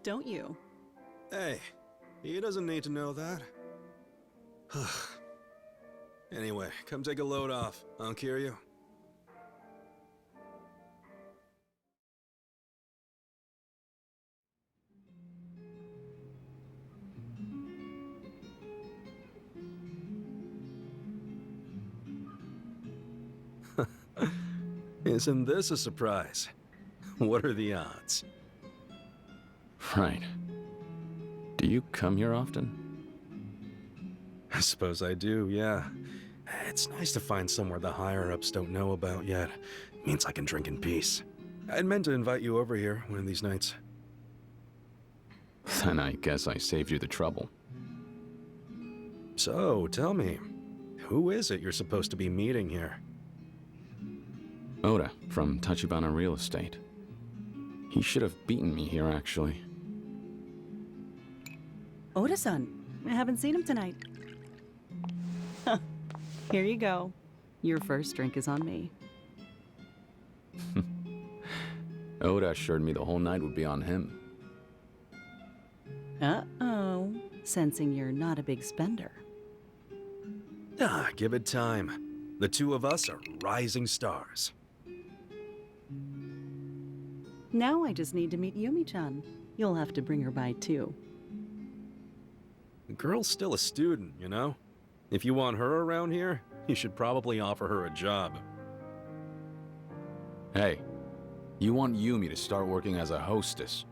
Don't you? Hey, he doesn't need to know that. Anyway, come take a load off. I'll carry you. Isn't this a surprise? What are the odds? Right. Do you come here often? I suppose I do, yeah. It's nice to find somewhere the higher-ups don't know about yet. It means I can drink in peace. I'd meant to invite you over here one of these nights. Then I guess I saved you the trouble. So, tell me, who is it you're supposed to be meeting here? Oda, from Tachibana Real Estate. He should have beaten me here, actually. Oda-san, I haven't seen him tonight. Here you go. Your first drink is on me. Oda assured me the whole night would be on him. Uh-oh. Sensing you're not a big spender. Ah, give it time. The two of us are rising stars. Now I just need to meet Yumi-chan. You'll have to bring her by too. The girl's still a student, you know? If you want her around here, you should probably offer her a job. Hey, you want Yumi to start working as a hostess.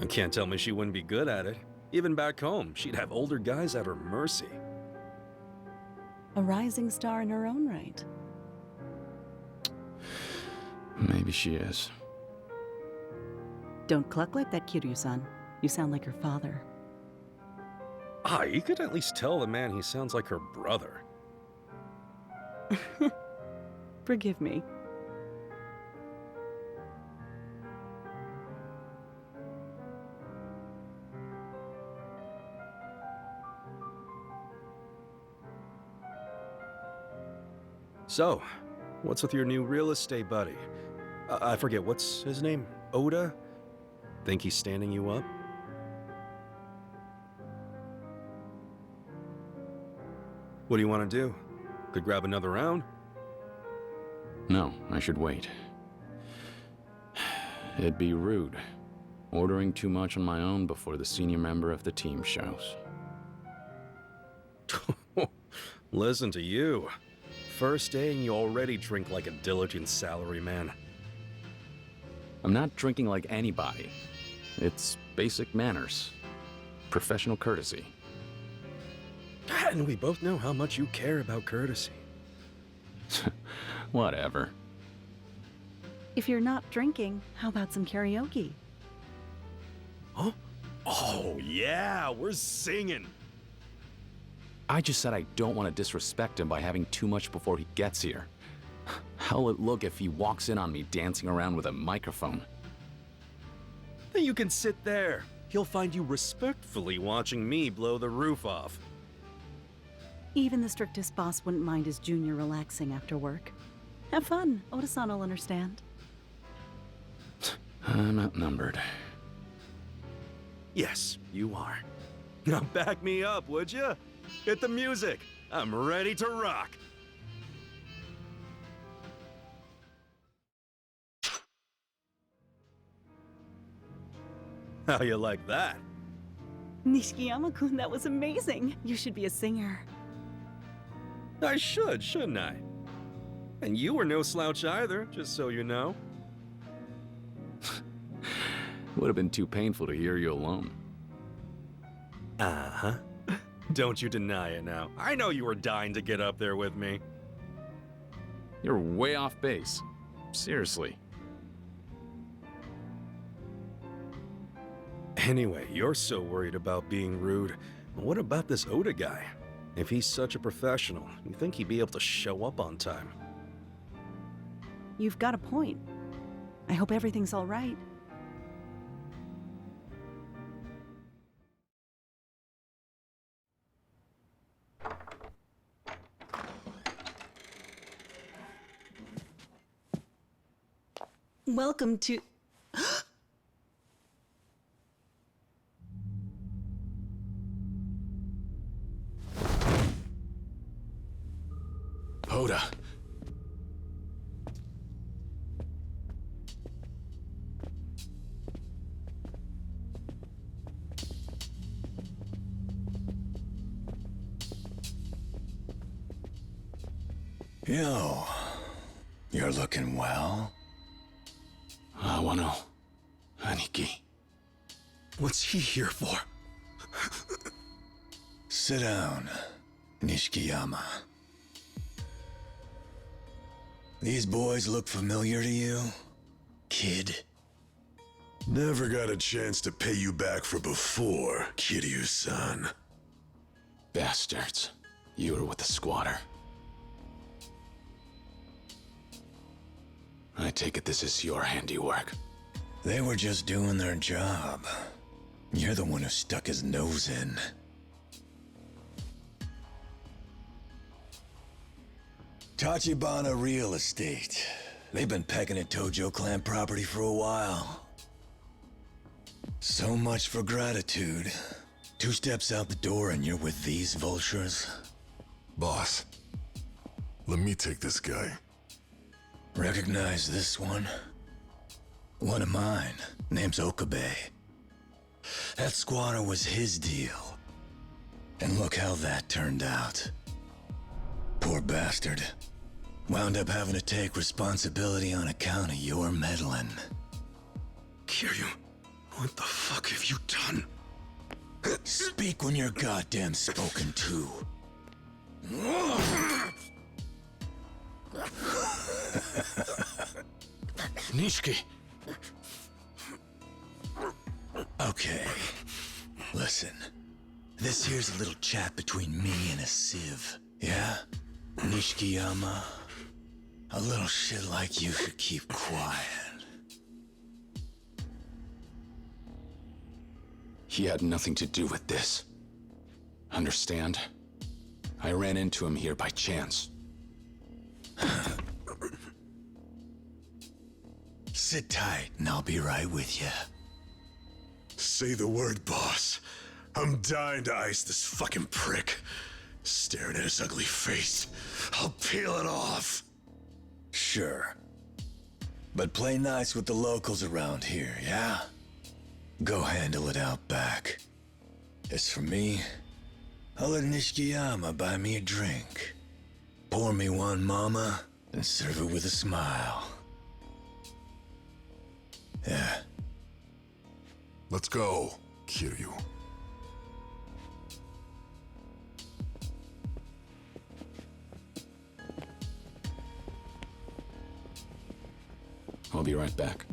And can't tell me she wouldn't be good at it. Even back home, she'd have older guys at her mercy. A rising star in her own right. Maybe she is. Don't cluck like that, Kiryu-san. You sound like her father. Ah, you could at least tell the man he sounds like her brother. Forgive me. So, what's with your new real estate buddy? I forget, what's his name? Oda? Think he's standing you up? What do you want to do? Could grab another round? No, I should wait. It'd be rude, ordering too much on my own before the senior member of the team shows. Listen to you. First day and you already drink like a diligent salaryman. I'm not drinking like anybody. It's basic manners, professional courtesy. And we both know how much you care about courtesy. Whatever. If you're not drinking, how about some karaoke? Huh? Oh, yeah, we're singing. I just said I don't want to disrespect him by having too much before he gets here. How'll it look if he walks in on me dancing around with a microphone? Then you can sit there. He'll find you respectfully watching me blow the roof off. Even the strictest boss wouldn't mind his junior relaxing after work. Have fun. Oda-san will understand. I'm outnumbered. Yes, you are. Now back me up, would you? Hit the music. I'm ready to rock. How you like that? Nishikiyama-kun, that was amazing. You should be a singer. I should, shouldn't I? And you were no slouch either, just so you know. Would have been too painful to hear you alone. Uh-huh. Don't you deny it now. I know you were dying to get up there with me. You're way off base. Seriously. Anyway, you're so worried about being rude. What about this Oda guy? If he's such a professional, you think he'd be able to show up on time? You've got a point. I hope everything's all right. Welcome to... Oda. Yo, you're looking well. Wano. Aniki. What's he here for? Sit down, Nishikiyama. These boys look familiar to you, kid? Never got a chance to pay you back for before, Kiryu-san. Bastards. You were with the squatter. I take it this is your handiwork. They were just doing their job. You're the one who stuck his nose in. Tachibana Real Estate. They've been pecking at Tojo clan property for a while. So much for gratitude. 2 steps out the door and you're with these vultures? Boss, let me take this guy. Recognize this one? One of mine. Name's Okabe. That squatter was his deal. And look how that turned out. Poor bastard. Wound up having to take responsibility on account of your meddling. Kiryu, what the fuck have you done? Speak when you're goddamn spoken to. Nishiki! Okay. Listen. This here's a little chat between me and a sieve. Yeah? Nishikiyama? A little shit like you should keep quiet. He had nothing to do with this. Understand? I ran into him here by chance. Sit tight and I'll be right with you. Say the word, boss. I'm dying to ice this fucking prick. Staring at his ugly face. I'll peel it off. Sure. But play nice with the locals around here, yeah? Go handle it out back. As for me, I'll let Nishikiyama buy me a drink. Pour me one, mama, and serve it with a smile. Yeah. Let's go, Kiryu. I'll be right back.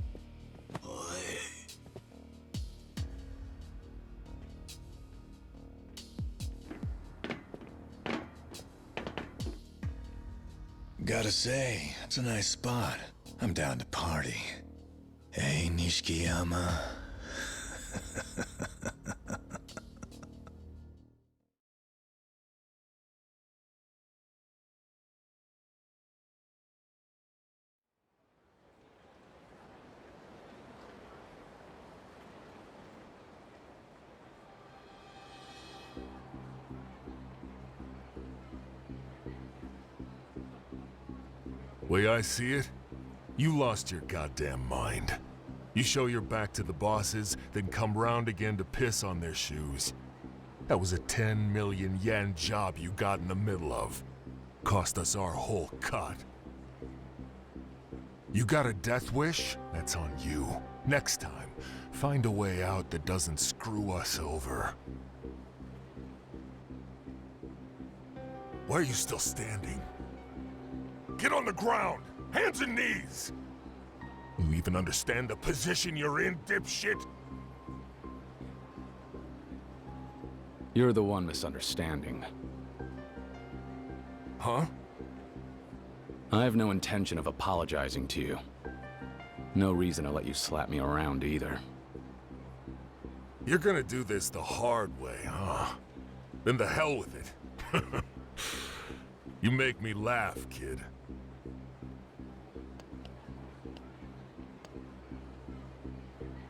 Gotta say, it's a nice spot. I'm down to party. Hey, Nishikiyama. Way I see it, you lost your goddamn mind. You show your back to the bosses, then come round again to piss on their shoes. That was a 10 million yen job you got in the middle of. Cost us our whole cut. You got a death wish? That's on you. Next time, find a way out that doesn't screw us over. Why are you still standing? Get on the ground! Hands and knees! You even understand the position you're in, dipshit? You're the one misunderstanding. Huh? I have no intention of apologizing to you. No reason to let you slap me around either. You're gonna do this the hard way, huh? Then the hell with it. You make me laugh, kid.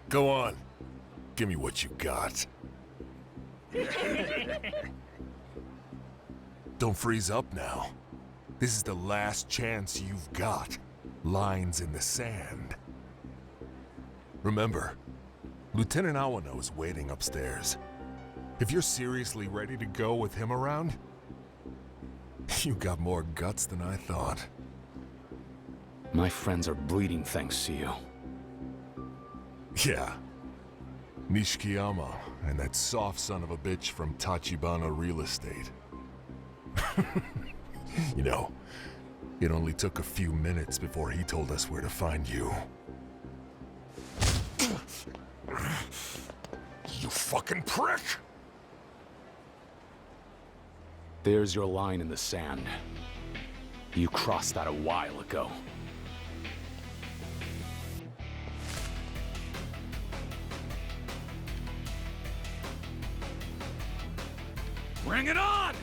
Go on. Give me what you got. Don't freeze up now. This is the last chance you've got. Lines in the sand. Remember, Lieutenant Awano is waiting upstairs. If you're seriously ready to go with him around, you got more guts than I thought. My friends are bleeding thanks to you. Yeah. Nishikiyama and that soft son of a bitch from Tachibana Real Estate. You know, it only took a few minutes before he told us where to find you. You fucking prick! There's your line in the sand. You crossed that a while ago. Bring it on!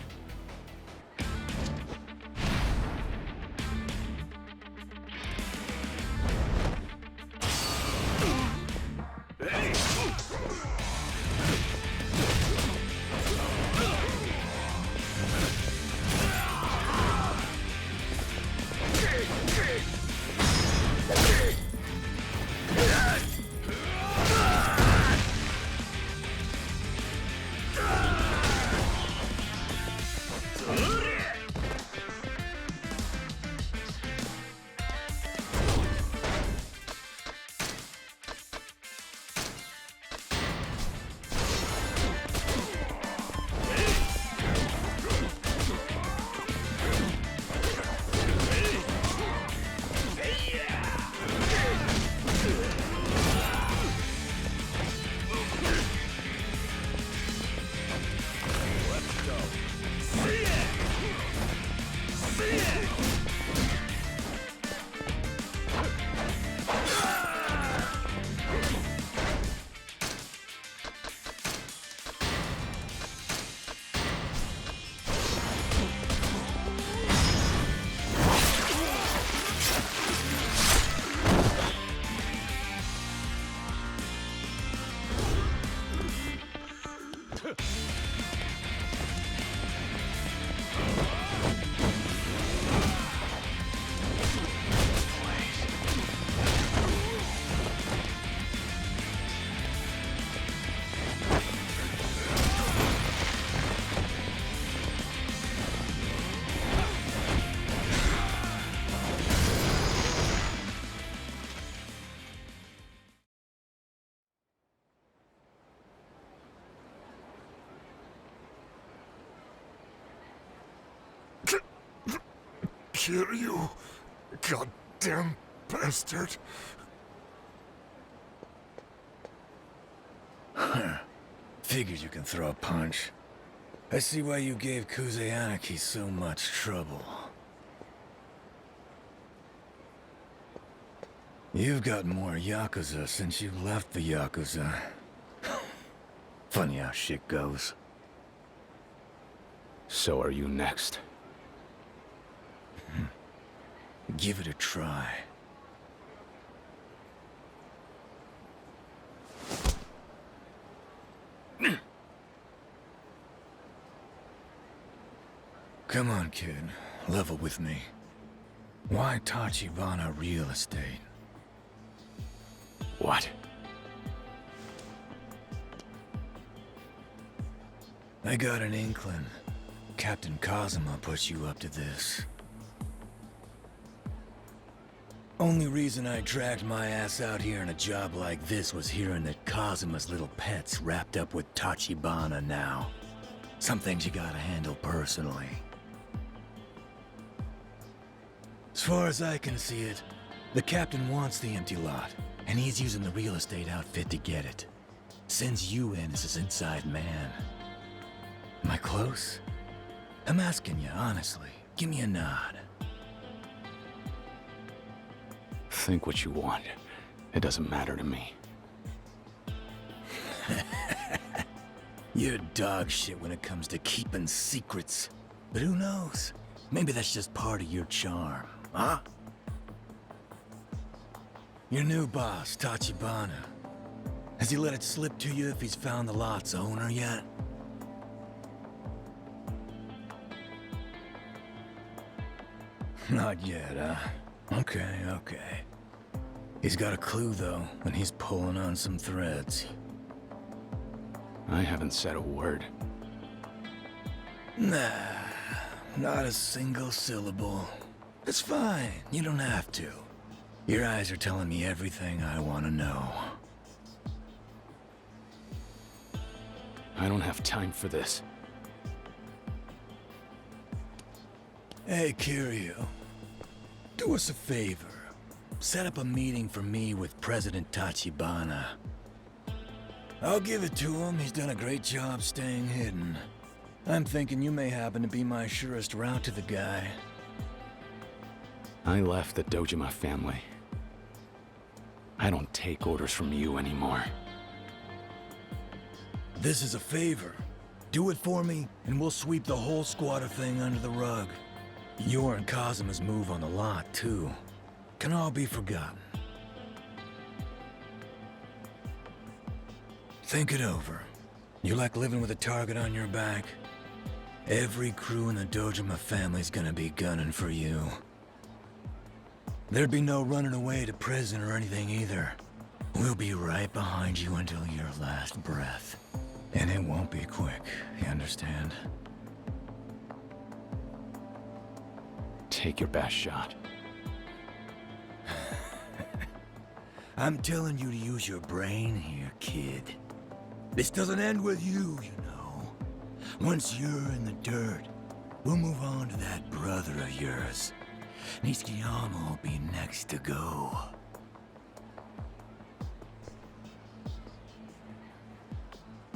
Kill you, goddamn bastard. Figured you can throw a punch. I see why you gave Kuzeanaki so much trouble. You've got more Yakuza since you left the Yakuza. Funny how shit goes. So are you next. Give it a try. Come on, kid. Level with me. Why Tachibana Real Estate? What? I got an inkling. Captain Kazuma put you up to this. Only reason I dragged my ass out here in a job like this was hearing that Kazuma's little pet's wrapped up with Tachibana now. Some things you gotta handle personally. As far as I can see it, the captain wants the empty lot, and he's using the real estate outfit to get it. Sends you in as his inside man. Am I close? I'm asking you, honestly. Give me a nod. Think what you want. It doesn't matter to me. You're dog shit when it comes to keeping secrets. But who knows? Maybe that's just part of your charm, huh? Your new boss, Tachibana. Has he let it slip to you if he's found the lot's owner yet? Not yet, huh? Okay. He's got a clue, though, and he's pulling on some threads. I haven't said a word. Nah, not a single syllable. It's fine, you don't have to. Your eyes are telling me everything I want to know. I don't have time for this. Hey, Kiryu. Do us a favor. Set up a meeting for me with President Tachibana. I'll give it to him. He's done a great job staying hidden. I'm thinking you may happen to be my surest route to the guy. I left the Dojima family. I don't take orders from you anymore. This is a favor. Do it for me, and we'll sweep the whole squatter thing under the rug. Your and Kazuma's move on the lot, too. Can all be forgotten. Think it over. You like living with a target on your back? Every crew in the Dojima family's gonna be gunning for you. There'd be no running away to prison or anything either. We'll be right behind you until your last breath. And it won't be quick, you understand? Take your best shot. I'm telling you to use your brain here, kid. This doesn't end with you, you know. Once you're in the dirt, we'll move on to that brother of yours. Nishikiyama will be next to go.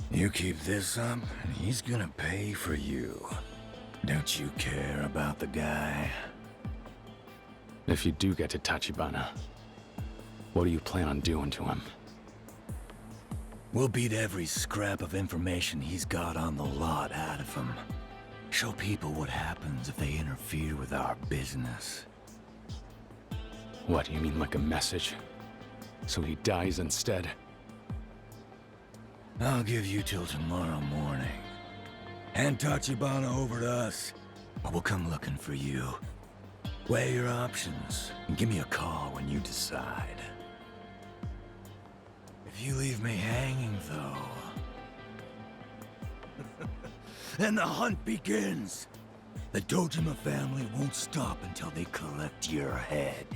You keep this up, and he's gonna pay for you. Don't you care about the guy? If you do get to Tachibana, what do you plan on doing to him? We'll beat every scrap of information he's got on the lot out of him. Show people what happens if they interfere with our business. What, you mean like a message? So he dies instead? I'll give you till tomorrow morning. Hand Tachibana over to us, or we'll come looking for you. Weigh your options, and give me a call when you decide. If you leave me hanging, though... and the hunt begins! The Dojima family won't stop until they collect your head.